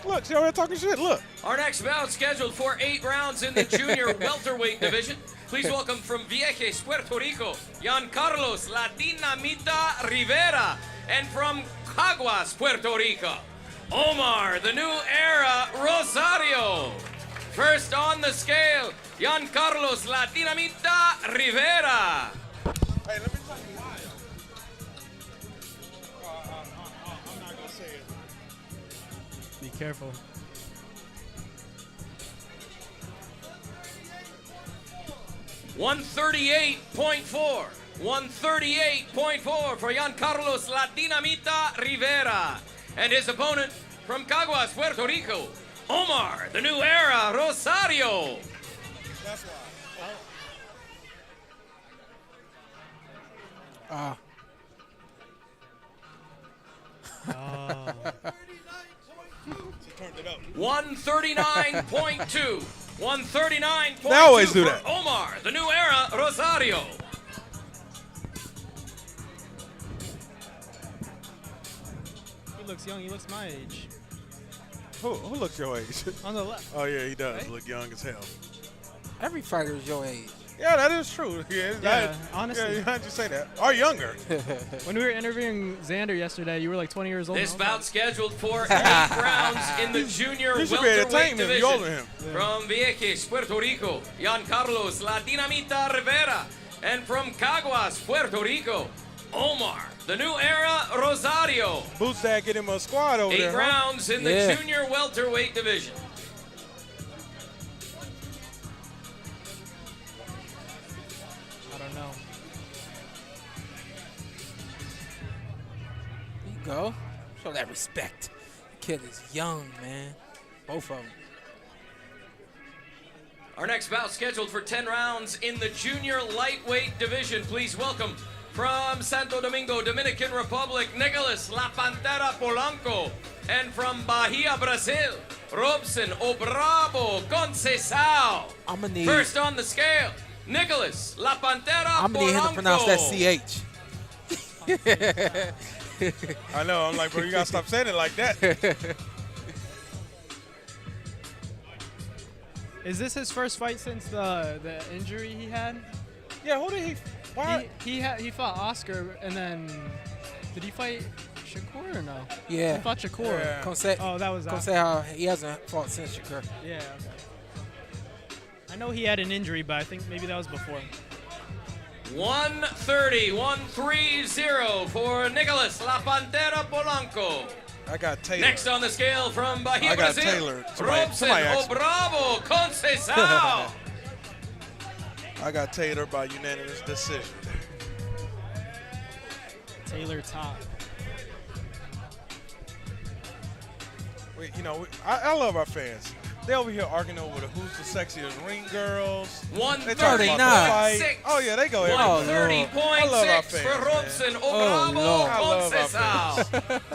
Look, she over here talking shit. Look. Our next bout scheduled for 8 rounds in the junior welterweight division. Please welcome from Vieques, Puerto Rico, Giancarlos La Dinamita Rivera. And from Caguas, Puerto Rico, Omar, the new era Rosario. First on the scale, Giancarlos La Dinamita Rivera. Hey, let me tell you why. I'm not gonna say it. Be careful. $138.4 for Giancarlos La Dinamita Rivera. And his opponent from Caguas, Puerto Rico, Omar, the new era Rosario. That's why. She turned it up. 139.2. 139.2 They always do for that. Omar, the new era Rosario. He looks young. He looks my age. Who looks your age? On the left. Oh yeah, he does Right? look young as hell. Every fighter is your age. Yeah, that is true. Yeah, honestly. Yeah, how'd you say that? Or younger. When we were interviewing Xander yesterday, you were like 20 years old. This bout scheduled for 8 rounds in the junior You should be able to welterweight tame him. You older division. than him. From Vieques, Puerto Rico, Giancarlos La Dinamita Rivera. And from Caguas, Puerto Rico, Omar, the new era Rosario. Boots Dad get him a squad over 8 there. Huh? rounds in the junior welterweight division. I don't know. There you go. Show that respect. The kid is young, man. Both of them. Our next bout scheduled for 10 rounds in the junior lightweight division. Please welcome from Santo Domingo, Dominican Republic, Nicholas La Pantera Polanco. And from Bahia, Brazil, Robson Obravo Conceição. I'm going to need... First on the scale, Nicholas La Pantera Polanco. I'm going to need him to pronounce that CH. I know. I'm like, bro, you got to stop saying it like that. Is this his first fight since the injury he had? Yeah, who did he? Why? He fought Oscar, and then did he fight Shakur or no? Yeah. He fought Shakur. Yeah. Oh, that was Conceição, he hasn't fought since Shakur. Yeah, okay. I know he had an injury, but I think maybe that was before. 130 for Nicholas La Pantera Polanco. I got Taylor. Next on the scale from Bahia, I got Brazil, Taylor. Robson Somebody asked me. Obravo Conceição. I got Taylor by unanimous decision. Taylor top. I love our fans. They over here arguing over who's the sexiest ring girls. They talking about the 130.6. fight. Oh yeah, they go everywhere. 130.6 for Robson Obravo I love our Conceição.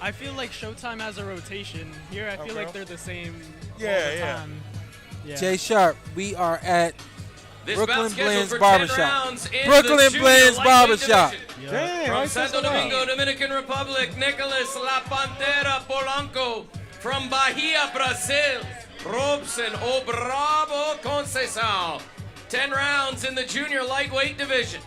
I feel like Showtime has a rotation. Here, I feel like they're the same all Yeah, the yeah. time. Yeah. Jay Sharp, we are at This Brooklyn bout scheduled Blends for 10 Barbershop. rounds in Brooklyn the junior Blends lightweight Barbershop. division. Damn, From I Santo said so. Domingo, Dominican Republic, Nicholas La Pantera Polanco. From Bahia, Brazil, Robson Obravo Conceição. 10 rounds in the junior lightweight division.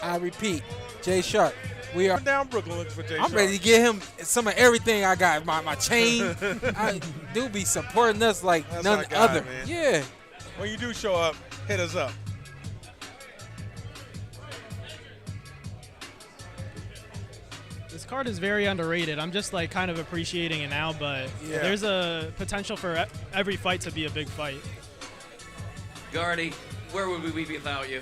I repeat, Jay Sharp, we are. Down Brooklyn looking for Jay I'm Sharp. ready to get him some of everything I got. My chain. I do be supporting us like That's none our guy, other. man. Yeah. When you do show up, hit us up. This card is very underrated. I'm just like kind of appreciating it now, but Yeah. there's a potential for every fight to be a big fight. Gardy, where would we be without you?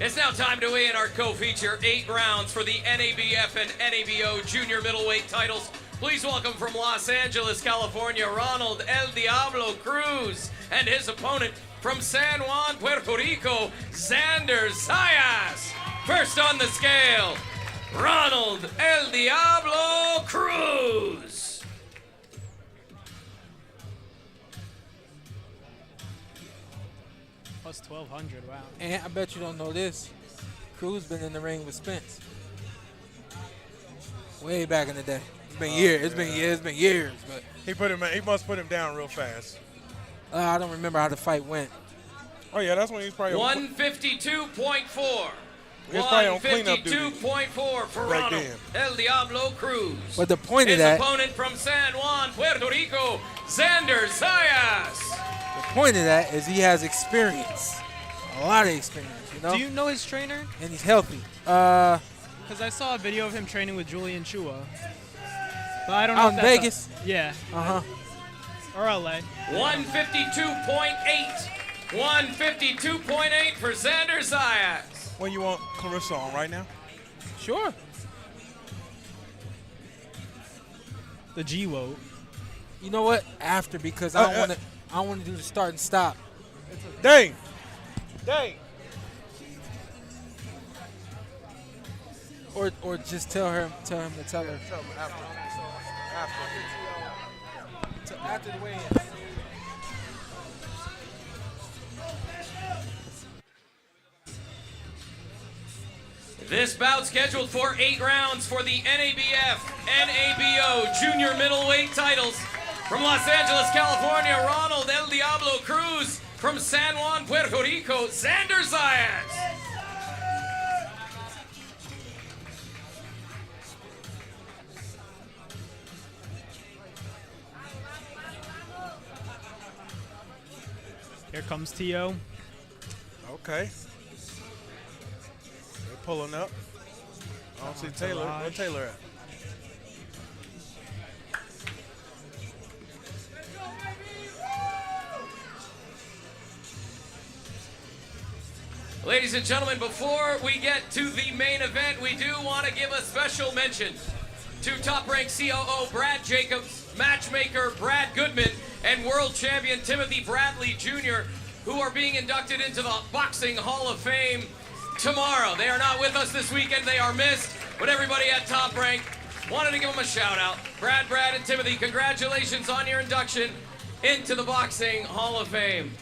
It's now time to weigh in our co-feature 8 rounds for the NABF and NABO junior middleweight titles. Please welcome from Los Angeles, California, Ronald El Diablo Cruz and his opponent from San Juan, Puerto Rico, Xander Zayas. First on the scale, Ronald El Diablo Cruz. Plus 1,200, wow. And I bet you don't know this. Cruz been in the ring with Spence. Way back in the day. It's been years. It's been years. But He must put him down real fast. I don't remember how the fight went. Oh yeah, that's when he's probably 152.4. He was probably on cleanup duty 152.4 for right Ronald then. El Diablo Cruz. But the point of His that, opponent from San Juan, Puerto Rico, Xander Zayas. the point of that is he has experience, a lot of experience. You know, Do you know his trainer? and he's healthy. Because I saw a video of him training with Julian Chua. But I don't know Out if in that's Vegas. Yeah, or LA. 152.8. 152.8 for Xander Zayas. When you want Clarissa on right now? Sure. The G-Woe. You know what? After, because I don't want to do the start and stop. Dang. Or just tell him to tell her. After the weigh-in. This bout scheduled for 8 rounds for the NABF, NABO junior middleweight titles. From Los Angeles, California, Ronald El Diablo Cruz. From San Juan, Puerto Rico, Xander Zayas. Here comes TO. Okay. They're pulling up. I don't see Taylor. Where's Taylor at? Ladies and gentlemen, before we get to the main event, we do want to give a special mention to top-ranked COO Brad Jacobs, matchmaker Brad Goodman, and world champion Timothy Bradley Jr., who are being inducted into the Boxing Hall of Fame tomorrow. They are not with us this weekend. They are missed, but everybody at Top Rank wanted to give them a shout-out. Brad, and Timothy, congratulations on your induction into the Boxing Hall of Fame.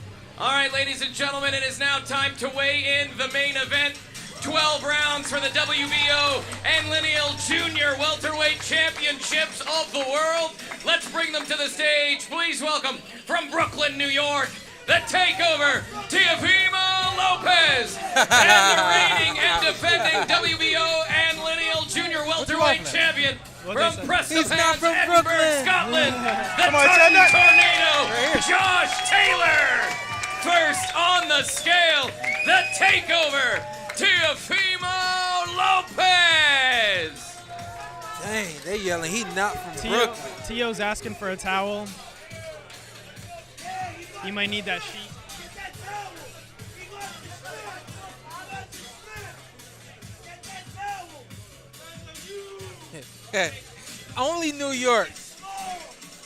All right, ladies and gentlemen, it is now time to weigh in the main event. 12 rounds for the WBO and Lineal Junior Welterweight Championships of the world. Let's bring them to the stage. Please welcome from Brooklyn, New York, the takeover, Teofimo Lopez, and the reigning and defending WBO and Lineal Junior Welterweight champion from Prestonpans, Edinburgh, Scotland, the Tottenham Tornado, Josh Taylor. First on the scale, the takeover, Teofimo Lopez. Dang, they yelling. He not from Brooklyn. TO's asking for a towel. He might need that sheet. Only New York.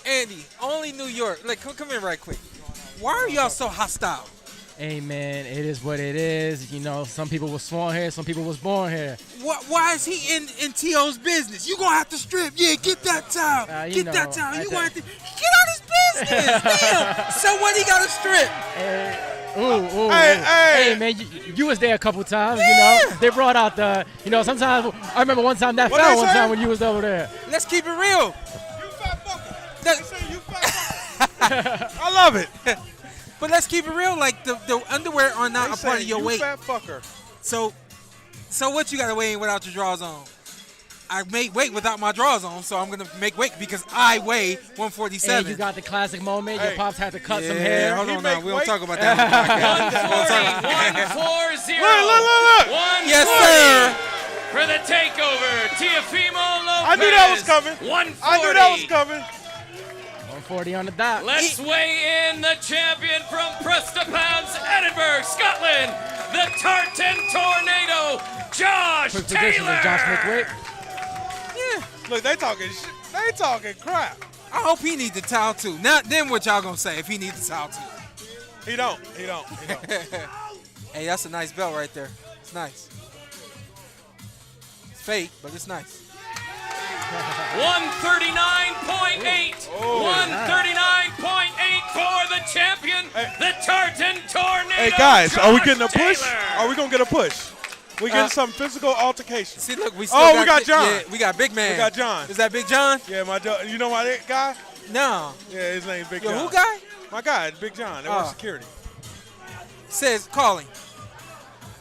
Andy, only New York. Like, come in right quick. Why are y'all so hostile? Hey, man, it is what it is. You know, some people was sworn here, some people was born here. Why is he in T.O.'s business? You gonna have to strip. Yeah, get that towel. Get that towel. You gonna have to get out his business. Damn. So what, he got to strip? Hey, man, you was there a couple times, you know. They brought out the, you know, sometimes, I remember one time that fell one time when you was over there. Let's keep it real. You fat fucker. They say you fat fucker. I love it. But let's keep it real. Like, the underwear are not a part of your weight. You fat fucker. So what you got to weigh in without your drawers on? I make weight without my drawers on, so I'm going to make weight because I weigh 147. Hey, you got the classic moment. Your pops had to cut some hair. Hold on now. We don't talk about that on the podcast. 140. Look. 140. Yes, sir. For the takeover, Teofimo Lopez. I knew that was coming. 140. I knew that was coming. 140 on the dot. Let's weigh in the champion from Prestonpans, Edinburgh, Scotland, the Tartan Tornado, Josh Quick Taylor. position of Josh McWick. Yeah. Look, they talking shit. They talking crap. I hope he needs the towel too. Now, then what y'all gonna say if he needs the towel too? He don't. Hey, that's a nice belt right there. It's nice. It's fake, but it's nice. 139.8. 139.8 for the champion, the Tartan Tornado. Hey guys, are we Josh getting a push? Taylor. Are we gonna get a push? We getting some physical altercation. See, look, we still we got John. Yeah, we got Big Man. We got John. Is that Big John? Yeah, you know my guy? No. Yeah, his name's Big Yo, John. who guy? My guy, Big John. They work security. Says calling.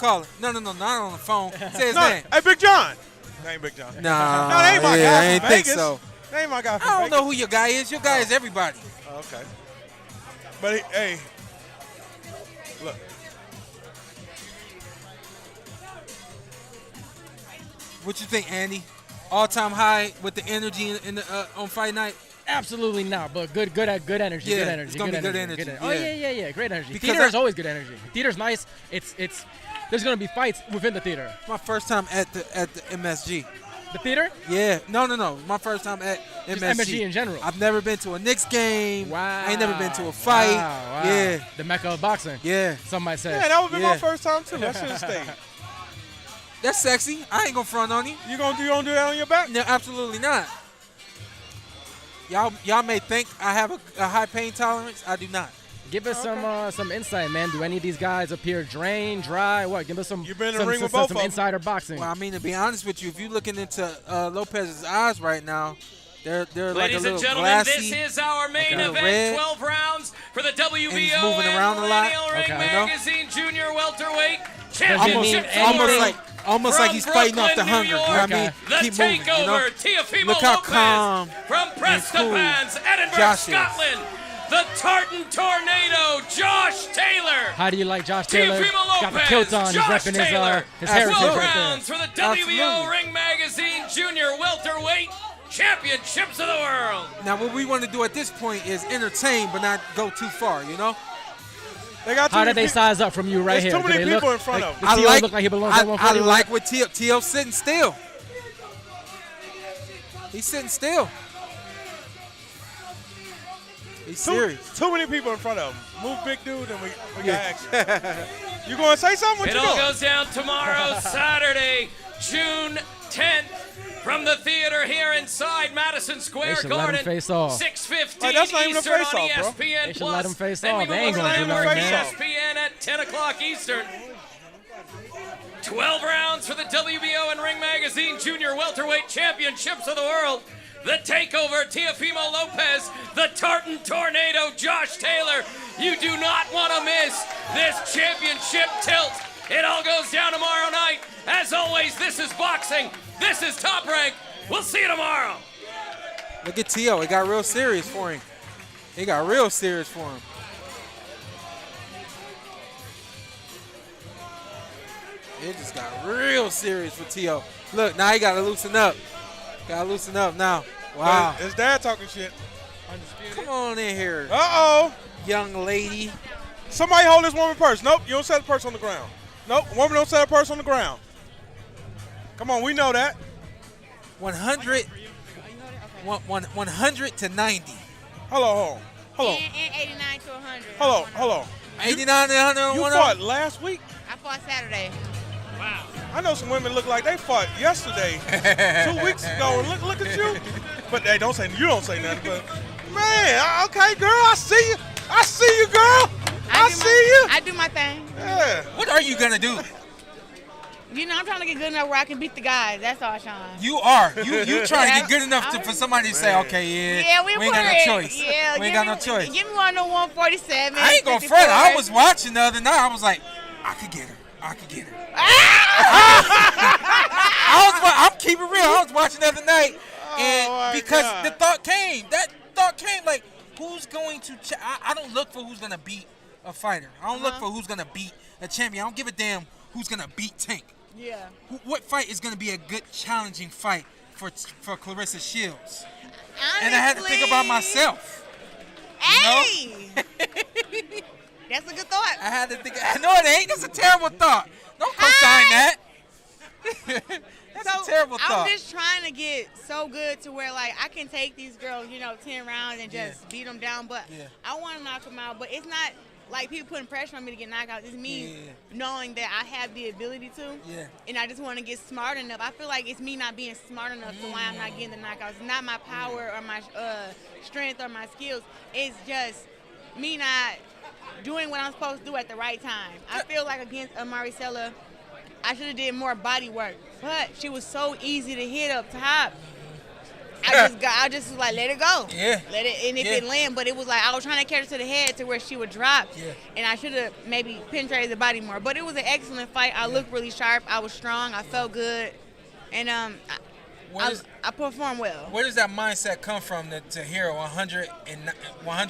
No, not on the phone. Says name. Hey, Big John. That ain't Big John. Nah, no, that ain't my guy I from ain't Vegas. think so. That ain't my guy from I don't Vegas. know who your guy is. Your guy is everybody. Oh, okay. But hey, look. What you think, Andy? All-time high with the energy in the on fight night? Absolutely not, but good energy. Yeah, good energy. it's gonna be good energy. Oh yeah, great energy. Because Theater is always good energy. Theater's nice. It's there's gonna be fights within the theater. My first time at the MSG. The theater? Yeah. No. My first time at MSG. Just MSG in general. I've never been to a Knicks game. Wow. I ain't never been to a fight. Wow. Yeah. The Mecca of boxing. Yeah. Some might say. Yeah, that would be Yeah. my first time too. I should have stayed. That's sexy. I ain't gonna front on you. You gonna do that on your back? No, absolutely not. Y'all may think I have a high pain tolerance. I do not. Give us some insight, man. Do any of these guys appear drained, dry? What? Give us some. You've been in the ring with both some of them. insider boxing. Well, I mean, to be honest with you, if you're looking into Lopez's eyes right now, they're like a Ladies little and gentlemen, glassy. this is our main event. Red. 12 rounds for the WBO he's moving around a lot. Millennial Ring Okay. Magazine Junior Welterweight Does it Championship. mean anything? Almost like he's fighting off the Brooklyn, hunger. New You know what I mean? York, the Keep moving, you know? takeover, Teofimo Look how Lopez calm from and Prestonpans, cool Edinburgh, Josh is. Scotland. The Tartan Tornado, Josh Taylor. How do you like Josh Taylor? Teofimo Got the Lopez, kilt on. He's Josh repping Taylor. his 12 heritage right there. rounds for the WBO Absolutely. Ring Magazine Junior Welterweight Championships of the World. Now, what we want to do at this point is entertain, but not go too far, you know? They got too How many did they people- size up from you right There's here? too Do many they people look in front like, of does T.O. look like he belongs I at 141? like what T.O. sitting still. He's sitting still. He's serious. Too many people in front of him. Move, big dude, and we got action. You going to say something? What It you all doing? goes down tomorrow, Saturday, June 10th, from the theater here inside Madison Square They should let him Garden. face off. 6:15 Hey, that's not even a Eastern on face-off, bro. ESPN They should Plus. let him face Then off. we They go ain't over gonna to do nothing, man. ESPN at 10 o'clock Eastern. 12 rounds for the WBO and Ring Magazine Junior Welterweight Championships of the World. The takeover, Teofimo Lopez, the Tartan Tornado, Josh Taylor. You do not want to miss this championship tilt. It all goes down tomorrow night. As always, this is boxing. This is Top Rank. We'll see you tomorrow. Look at T.O. It got real serious for him. It got real serious for him. It just got real serious for T.O. Look, now he got to loosen up. Got to loosen up now. Wow. His dad talking shit. Come on in here, Uh-oh. young lady. Somebody hold this woman purse. Nope, you don't set a purse on the ground. Nope, woman don't set a purse on the ground. Come on, we know that. 100 to 90. Hold on. And 89 to 100. Hold on. 89 to 100. You fought last week? I fought Saturday. I know some women look like they fought yesterday, 2 weeks ago. And look at you. But they don't say, you don't say nothing. But man, okay, girl, I see you. I see you, girl. I see you. I do my thing. Yeah. What are you going to do? You know, I'm trying to get good enough where I can beat the guys. That's all, Shawn. You are. You trying to Yeah, get good enough for somebody to say, okay, Yeah, we we ain't put got no it. choice. Yeah, we ain't got no choice. Give me one to 147. I ain't going to 54. front. I was watching the other night. I was like, I could get her. I'm keeping real. I was watching the other night, and because God. that thought came, like, who's going to? I don't look for who's going to beat a fighter. I don't look for who's going to beat a champion. I don't give a damn who's going to beat Tank. Yeah. What fight is going to be a good, challenging fight for Clarissa Shields? Honestly, And I had to think about myself. Hey! That's a good thought. I had to think. No, it ain't. That's a terrible thought. Don't co-sign that. That's a terrible thought. I'm just trying to get so good to where, like, I can take these girls, 10 rounds and just beat them down. But I want to knock them out. But it's not like people putting pressure on me to get knocked out. It's me knowing that I have the ability to. Yeah. And I just want to get smart enough. I feel like it's me not being smart enough to why I'm not getting the knockouts. It's not my power or my strength or my skills. It's just me not doing what I'm supposed to do at the right time. I feel like against Maricela, I should have did more body work, but she was so easy to hit up top. I just was like, let it go. Yeah. Let it, and if it land, but it was like I was trying to catch her to the head to where she would drop. Yeah. And I should have maybe penetrated the body more. But it was an excellent fight. I looked really sharp. I was strong. I felt good. And I performed well. Where does that mindset come from to hear 100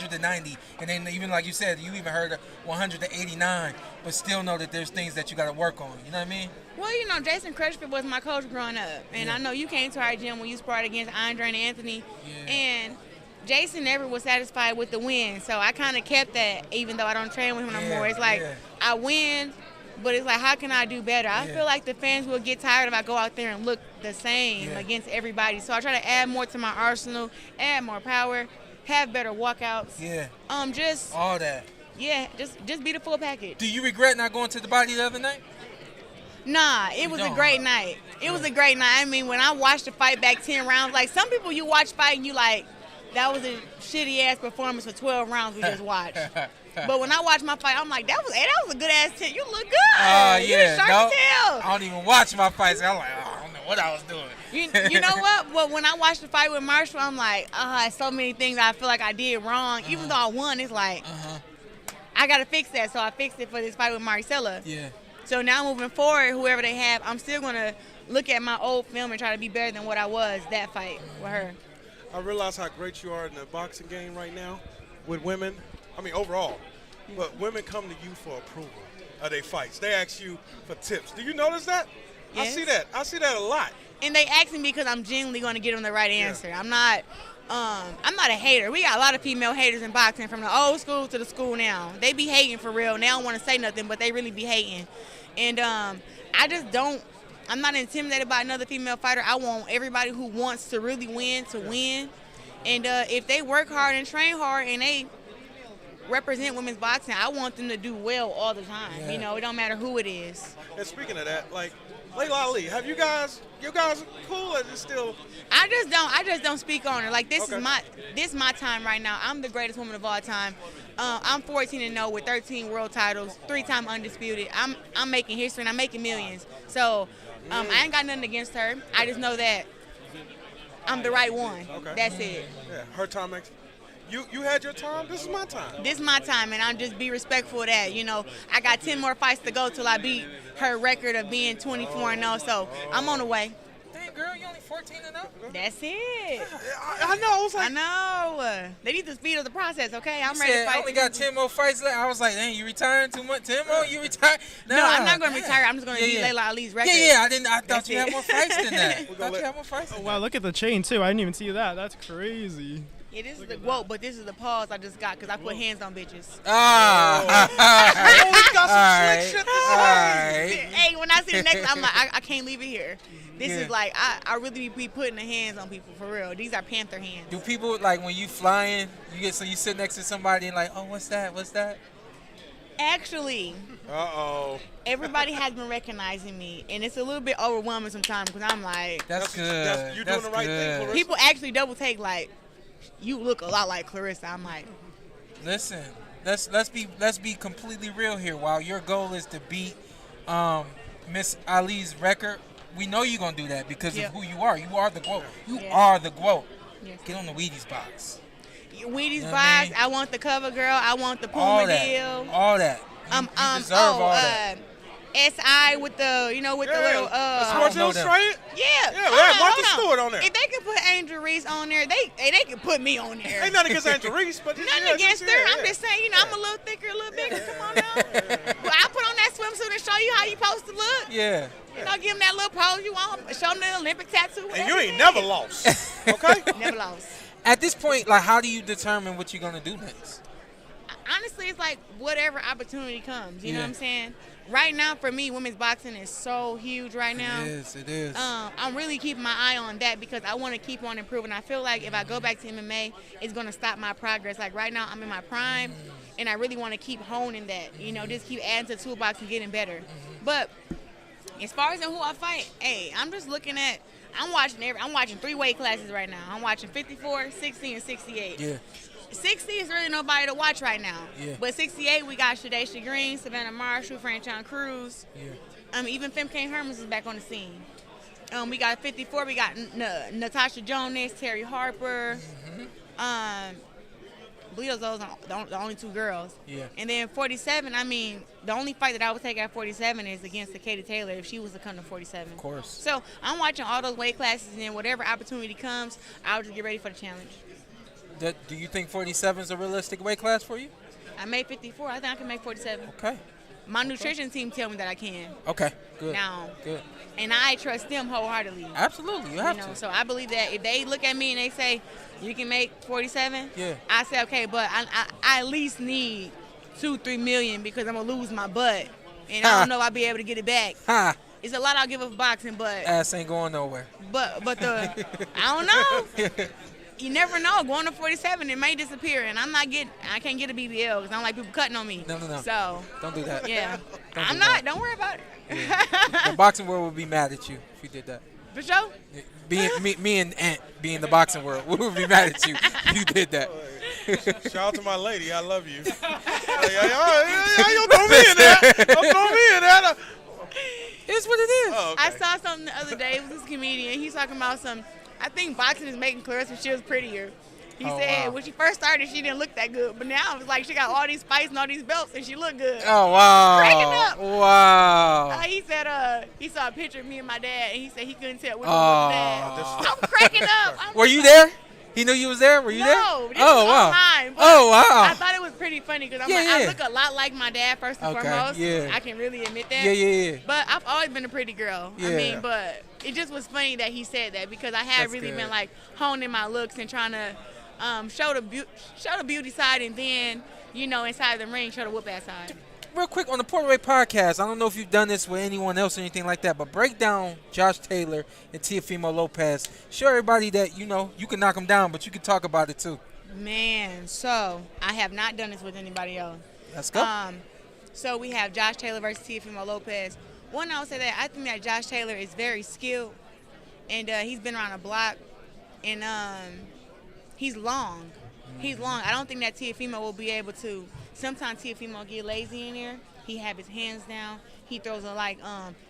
to 90, and then even like you said, you even heard 100 to 89, but still know that there's things that you got to work on. You know what I mean? Well, Jason Crutchfield was my coach growing up, and I know you came to our gym when you sparred against Andre and Anthony, and Jason never was satisfied with the win, so I kind of kept that, even though I don't train with him no more. It's like I win, but it's like, how can I do better? I feel like the fans will get tired if I go out there and look the same against everybody. So I try to add more to my arsenal, add more power, have better walkouts. Yeah. Just all that. Yeah, just be the full package. Do you regret not going to the body the other night? Nah, it was a great night. It was a great night. I mean, when I watched the fight back 10 rounds, like some people you watch fight and you like, that was a shitty ass performance for 12 rounds we just watched. But when I watch my fight, I'm like, that was a good ass 10. You look good. You Yeah. sharp as hell. I don't even watch my fights. I'm like, I don't know what I was doing. You know what? But when I watched the fight with Marshall, I'm like, so many things I feel like I did wrong. Even though I won, it's like, I got to fix that. So I fixed it for this fight with Marcella. Yeah. So now moving forward, whoever they have, I'm still going to look at my old film and try to be better than what I was that fight with her. I realize how great you are in the boxing game right now with women. I mean, overall. But women come to you for approval of their fights. They ask you for tips. Do you notice that? Yes. I see that a lot. And they ask me because I'm genuinely going to give them the right answer. Yeah. I'm not a hater. We got a lot of female haters in boxing from the old school to the school now. They be hating for real. They don't want to say nothing, but they really be hating. And I'm not intimidated by another female fighter. I want everybody who wants to really win to win. And if they work hard and train hard and they represent women's boxing, I want them to do well all the time. Yeah. You know, it don't matter who it is. And speaking of that, like Layla Ali, have you guys cool or is it still? I just don't speak on her. Like this is my time right now. I'm the greatest woman of all time. I'm 14-0 with 13 world titles, 3-time undisputed. I'm making history and I'm making millions. So I ain't got nothing against her. I just know that I'm the right one. Okay. That's it. Yeah, her time makes. You had your time. This is my time. This is my time, and I'm just be respectful of that. You know, I got 10 more fights to go till I beat her record of being 24-0. So I'm on the way. Dang, girl, you only 14-0? That's it. I know. I know. They need to speed up the process. Okay, I'm ready to fight. I only got 10 more fights left. I was like, dang, you retiring too much? 10 more? You retire? No, I'm not going to retire. I'm just going to beat Layla Ali's record. Yeah. I thought you had more fights than that. Oh, wow, look at the chain, too. I didn't even see that. That's crazy. Yeah, this is the quote, but this is the pause I just got because I put hands on bitches. We got some slick shit to say. Hey, when I see the next, I'm like, I can't leave it here. This is like, I really be putting the hands on people for real. These are Panther hands. Do people, like, when you flying, you sit next to somebody and like, oh, what's that? Actually, everybody has been recognizing me, and it's a little bit overwhelming sometimes because I'm like, that's good. You're doing the right thing, Clarissa. People actually double take like, you look a lot like Clarissa. I'm like, listen, let's be completely real here. While your goal is to beat Miss Ali's record, we know you're gonna do that because of who you are. You are the GOAT. You are the GOAT. Yes. Get on the Wheaties box. Wheaties box. I want the cover girl. I want the Puma deal. All that. You deserve all that. SI with the, the little Sports Illustrated? Yeah. Yeah, we had Martha Stewart on there. If they could put Angel Reese on there, they could put me on there. Ain't nothing against Angel Reese, but nothing against her. I'm just saying, I'm a little thicker, a little bigger. Come on now. Well, I put on that swimsuit and show you how you supposed to look. Yeah. Give them that little pose you want. Show them the Olympic tattoo. And you ain't never lost. Okay? Never lost. At this point, like, how do you determine what you're gonna do next? Honestly, it's like whatever opportunity comes. You know what I'm saying? Right now, for me, women's boxing is so huge right now. It is. I'm really keeping my eye on that because I want to keep on improving. I feel like if I go back to MMA, it's going to stop my progress. Like right now, I'm in my prime, and I really want to keep honing that. Just keep adding to the toolbox and getting better. But as far as who I fight, I'm just looking at. I'm watching 3 weight classes right now. I'm watching 54, 60, and 68. Yeah. 60 is really nobody to watch right now. Yeah. But 68, we got Shadaysha Green, Savannah Marshall, Franchon Cruz. Yeah. Even Femke Hermans is back on the scene. We got 54, we got Natasha Jonas, Terry Harper. I believe those are the only 2 girls. Yeah. And then 47, the only fight that I would take at 47 is against Katie Taylor if she was to come to 47. Of course. So I'm watching all those weight classes, and then whatever opportunity comes, I'll just get ready for the challenge. Do you think 47 is a realistic weight class for you? I made 54. I think I can make 47. Okay. My nutrition team tell me that I can. Okay, good. Now, good. And I trust them wholeheartedly. Absolutely, you have to. So I believe that if they look at me and they say, you can make 47, yeah. I say, okay, but I at least need $2-3 million because I'm going to lose my butt. And I don't know if I'll be able to get it back. It's a lot I'll give up for boxing, but... Ass ain't going nowhere. But I don't know. You never know. Going to 47, it may disappear, and I can't get a BBL because I don't like people cutting on me. No. So don't do that. Yeah, I'm not. Don't worry about it. Yeah. The boxing world would be mad at you if you did that. For sure. Me and Ant being the boxing world, we would be mad at you if you did that. Shout out to my lady. I love you. You don't throw me in that. Don't throw me in that. It's what it is. Oh, okay. I saw something the other day. It was this comedian. He's talking about I think boxing is making Clarissa Shields prettier. He said when she first started, she didn't look that good. But now it's like she got all these fights and all these belts, and she look good. Oh, wow. Cracking up. Wow. He said he saw a picture of me and my dad, and he said he couldn't tell which one was dad. I'm cracking up. Were you there? He knew you was there? Were you there? No, this oh, was wow. online. But Oh, wow. I thought it was pretty funny because I look a lot like my dad, first and foremost. Yeah. I can really admit that. Yeah. But I've always been a pretty girl. Yeah. I mean, but it just was funny that he said that because I had really been like honing my looks and trying to show the beauty side, and then inside the ring show the whoop ass side. Real quick on the PorterWay Podcast, I don't know if you've done this with anyone else or anything like that, but break down Josh Taylor and Teofimo Lopez. Show everybody that you can knock them down, but you can talk about it too. Man, so I have not done this with anybody else. Let's go. So we have Josh Taylor versus Teofimo Lopez. One, I would say that I think that Josh Taylor is very skilled, and he's been around the block, and he's long. He's long. I don't think that Teofimo will be able to. Sometimes Teofimo get lazy in there. He have his hands down. He throws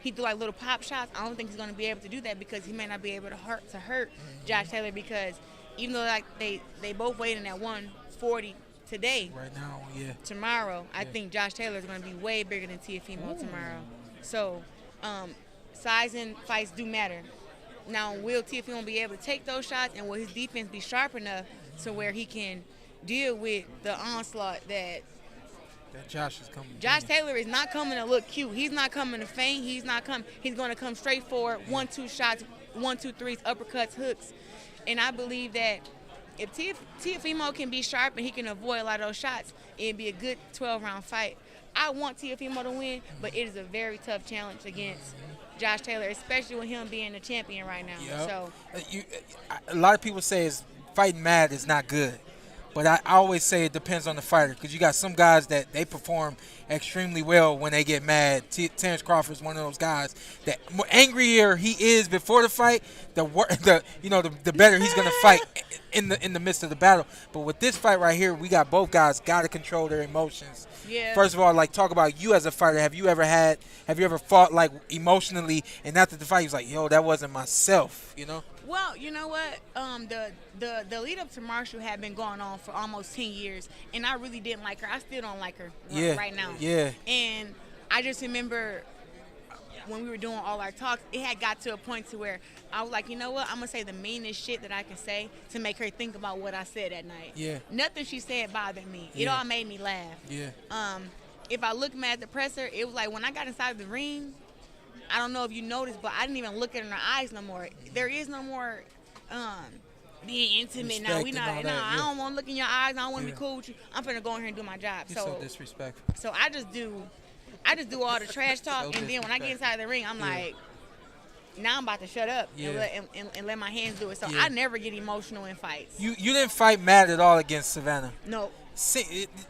he do like little pop shots. I don't think he's going to be able to do that because he may not be able to hurt Josh Taylor, because even though like they both weighed in at 140 today. Right now, yeah. Tomorrow, I think Josh Taylor is going to be way bigger than Teofimo tomorrow. So, size and fights do matter. Now, will Teofimo be able to take those shots, and will his defense be sharp enough to where he can deal with the onslaught that Josh is coming? Josh Taylor is not coming to look cute. He's not coming to feint. He's going to come straight forward, 1-2 shots, 1-2-3s, uppercuts, hooks. And I believe that if Teofimo can be sharp and he can avoid a lot of those shots, it'd be a good 12-round fight. I want Teofimo to win, but it is a very tough challenge against Josh Taylor, especially with him being the champion right now. Yep. So a lot of people say fighting mad is not good. But I always say it depends on the fighter, because you got some guys that they perform extremely well when they get mad. Terrence Crawford is one of those guys that more angrier he is before the fight, the better he's gonna fight in the midst of the battle. But with this fight right here, we got both guys got to control their emotions. Yeah. First of all, like, talk about you as a fighter. Have you ever fought like emotionally, and after the fight, he was like, "Yo, that wasn't myself," you know? Well, you know what? The lead up to Marshall had been going on for almost 10 years, and I really didn't like her. I still don't like her right now. Yeah. And I just remember when we were doing all our talks, it had got to a point to where I was like, you know what? I'm going to say the meanest shit that I can say to make her think about what I said that night. Yeah. Nothing she said bothered me. Yeah. It all made me laugh. Yeah. If I look mad at the presser, it was like when I got inside the ring, I don't know if you noticed, but I didn't even look at her in her eyes no more. There is no more being intimate now. I don't want to look in your eyes. I don't want to be cool with you. I'm finna go in here and do my job. You're so disrespectful. So I just do all the trash talk, and then when I get inside the ring, I'm like, now I'm about to shut up and let my hands do it. So I never get emotional in fights. You didn't fight mad at all against Savannah? No.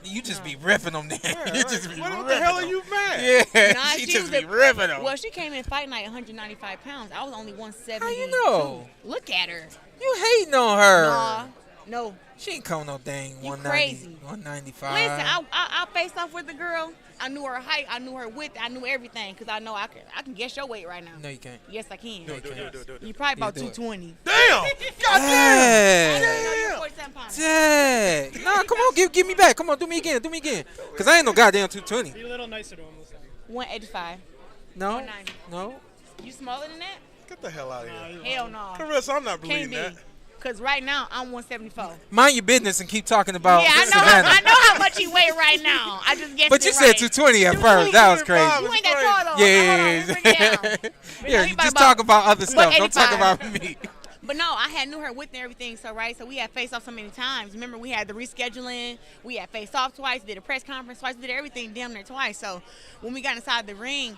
You just be ripping them there. You just be what the hell are you mad? Yeah, nah, she just be ripping them. Well, she came in fight night 195 pounds. I was only 170. How you know? Look at her. You hating on her. Nah, no. She ain't coming no dang 190, crazy. 195. Listen, I faced off with the girl. I knew her height. I knew her width. I knew everything because I know I can guess your weight right now. No, you can't. Yes, I can. Do it. You probably about 220. Damn! God damn! You're 47 pounds. Dang. Nah, come on, give me back. Come on, do me again. Because I ain't no goddamn 220. Be a little nicer to him. 185. No. 190. No. You smaller than that? Get the hell out of here. Hell no. Clarissa, I'm not Can't believing be. that. Because right now, I'm 174. Mind your business and keep talking about Savannah. I know how much he weigh right now. I just guessed But you it said right. 220 at first. That was crazy. You ain't that tall, though. Yeah. Yeah, You just talk about other stuff. Don't talk 85. about me. But no, I had knew her width and everything. So we had faced off so many times. Remember, we had the rescheduling. We had faced off twice. Did a press conference twice. Did everything damn near twice. So when we got inside the ring,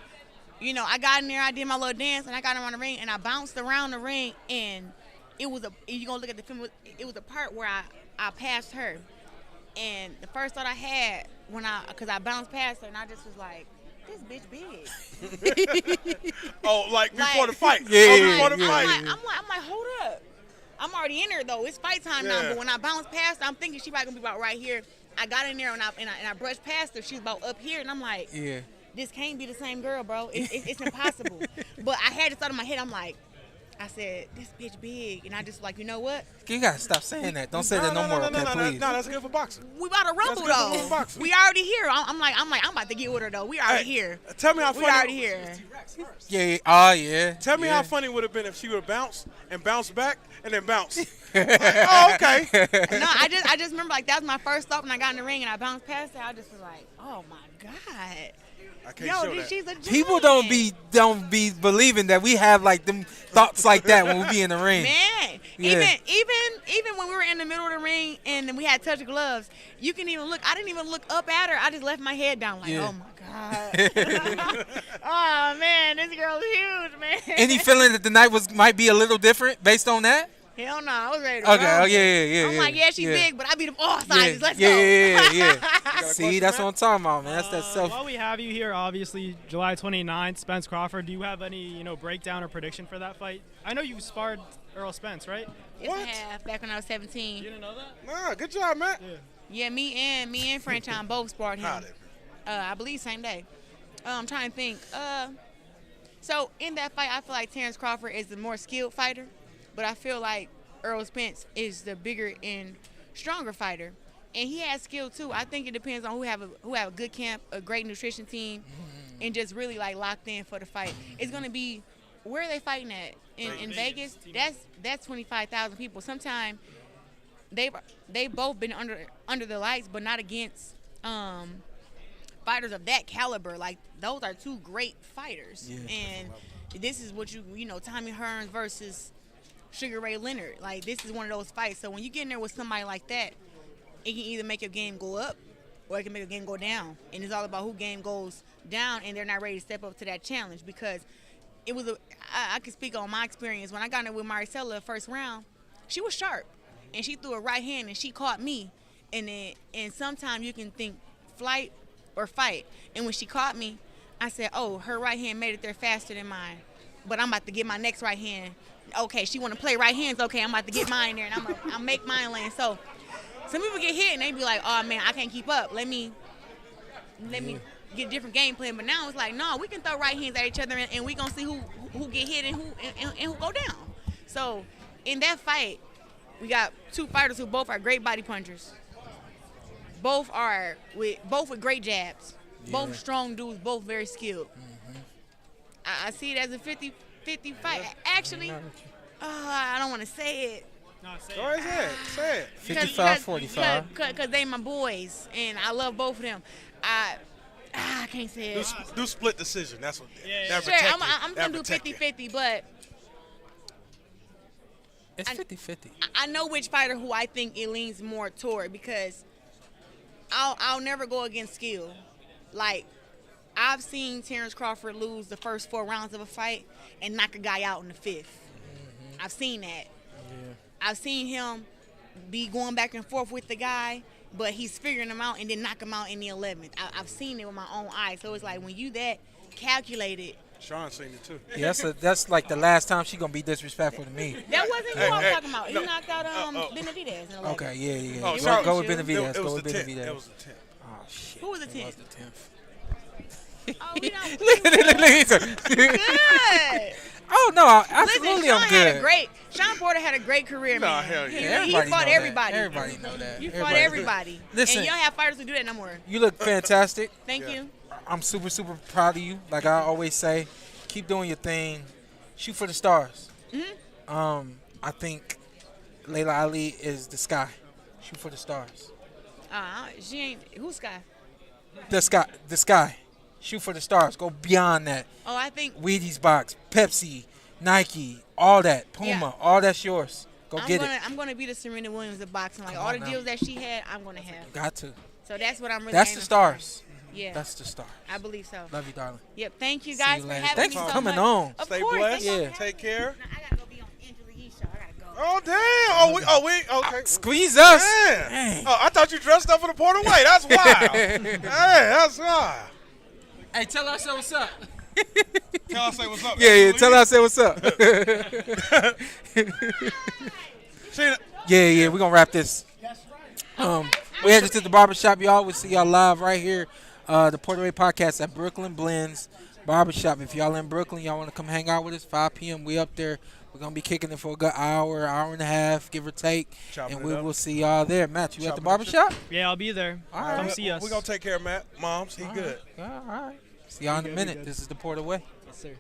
I got in there. I did my little dance, and I got around the ring, and I bounced around the ring, and you gonna look at the film. It was a part where I passed her, and the first thought I had because I bounced past her, and I just was like, this bitch big. Oh, like before the fight. Yeah. Before the fight. I'm like, hold up. I'm already in her though. It's fight time now. But when I bounce past her, I'm thinking she probably gonna be about right here, I got in there and I brushed past her. She was about up here, and I'm like, Yeah. this can't be the same girl, bro. It's impossible. But I had this thought in my head. I'm like, I said, this bitch big. And I just like, you know what? You got to stop saying that. Don't say that no more, okay, please. No, that's good for boxing. We about to rumble, though. We already here. I'm like, I'm about to get with her, though. We already here. Tell me how funny. We already here. Yeah. Oh, yeah. Tell me yeah. how funny it would have been if she would have bounced and bounced back and then bounced. Oh, okay. No, I just remember, like, that was my first thought when I got in the ring and I bounced past her. I just was like, oh, my God. I can't show that. She's a giant. People don't be believing that we have like them thoughts like that when we be in the ring. Man, Yeah. even when we were in the middle of the ring and then we had touch gloves, you can even look. I didn't even look up at her. I just left my head down like, Yeah. oh my God. Oh man, this girl's huge, man. Any feeling that the night might be a little different based on that? Hell no, I was ready to Okay. rumble. Oh yeah. I'm like, yeah, she's big, but I beat them all sizes. Let's go. Yeah. See, that's what I'm talking about, man. That's that self. While we have you here, obviously, July 29th, Spence Crawford. Do you have any, breakdown or prediction for that fight? I know you sparred Earl Spence, right? Yes, I have, back when I was 17. You didn't know that? Nah, good job, man. Yeah, me and Franchon both sparred him. Howdy. I believe same day. I'm trying to think. So in that fight, I feel like Terrence Crawford is the more skilled fighter, but I feel like Earl Spence is the bigger and stronger fighter, and he has skill too. I think it depends on who have a good camp, a great nutrition team, and just really like locked in for the fight. It's gonna be where are they fighting at in Vegas? That's 25,000 people. Sometimes they've both been under the lights, but not against fighters of that caliber. Like those are two great fighters, and this is what Tommy Hearns versus Sugar Ray Leonard. Like this is one of those fights. So when you get in there with somebody like that, it can either make your game go up or it can make your game go down. And it's all about who game goes down and they're not ready to step up to that challenge, because it was I can speak on my experience. When I got in there with Maricela the first round, she was sharp and she threw a right hand and she caught me. And sometimes you can think flight or fight. And when she caught me, I said, oh, her right hand made it there faster than mine. But I'm about to get my next right hand. Okay, she want to play right hands. Okay, I'm about to get mine there, and I'll make mine land. So some people get hit, and they be like, oh, man, I can't keep up. Let me get a different game plan. But now it's like, no, we can throw right hands at each other, and we going to see who get hit and who go down. So in that fight, we got two fighters who both are great body punchers. Both with great jabs. Yeah. Both strong dudes, both very skilled. Mm-hmm. I see it as a 50-50 fight. Actually, I don't want to say it. No, say Go ahead, say it. 55-45. Because they my boys, and I love both of them. I can't say it. Do split decision. That's what. Yeah. Sure, I'm going to do 50-50, but It's 50-50. I know which fighter who I think it leans more toward, because I'll never go against skill. Like, I've seen Terrence Crawford lose the first 4 rounds of a fight and knock a guy out in the 5th. Mm-hmm. I've seen that. Yeah. I've seen him be going back and forth with the guy, but he's figuring him out and then knock him out in the 11th. I've seen it with my own eyes. So it's like when you that calculated. Sean's seen it too. Yeah, that's like the last time she gonna be disrespectful to me. That wasn't who I was talking about. He knocked out Benavidez in the 11th. Okay, yeah. Oh, Go with Benavidez. It Go was with the 10th. Benavidez. It was the 10th. Oh shit. Who was the 10th? It was the 10th. Oh, we don't. Look. Good. Oh no, absolutely, Listen, I'm good. Shawn Porter had a great career, Nah, man. hell yeah. He fought everybody. Everybody know that. You fought everybody. Listen, and you don't have fighters who do that no more. You look fantastic. Thank you. I'm super, super proud of you. Like I always say, keep doing your thing. Shoot for the stars. Mm-hmm. I think Layla Ali is the sky. Shoot for the stars. She ain't. Who's Sky? The sky. Shoot for the stars. Go beyond that. Oh, I think. Wheaties box, Pepsi, Nike, all that. Puma, all that's yours. Go get it. I'm gonna be the Serena Williams of boxing. Like all the deals that she had, I'm gonna have. Got to. So that's what I'm really. That's the stars. Yeah. That's the stars. I believe so. Love you, darling. Yep. Thank you guys you for later. having Thanks me for so coming much. on. Of Stay course, blessed. thank you. Yeah. Take care. Now, I gotta go be on Angela Yee's show. I gotta go. Oh damn! Okay. Squeeze us. Man. Hey. Oh, I thought you dressed up for the PorterWay. That's wild. Hey, that's wild. Hey, tell us what's up. Tell us say what's up. Yeah. Tell us what's up. See, Yeah. We're gonna wrap this. We headed to the barbershop, y'all. We'll see y'all live right here. The PorterWay Podcast at Brooklyn Blends Barbershop. If y'all in Brooklyn, y'all want to come hang out with us, 5 p.m. We up there. We're going to be kicking it for a good hour and a half, give or take. Chopping and we it up. will see y'all there. Matt, you at the barbershop? Yeah, I'll be there. All right. Come see us. We're going to take care of Matt. Moms, he good. All right. See y'all in a minute. This is the PorterWay. Yes, sir.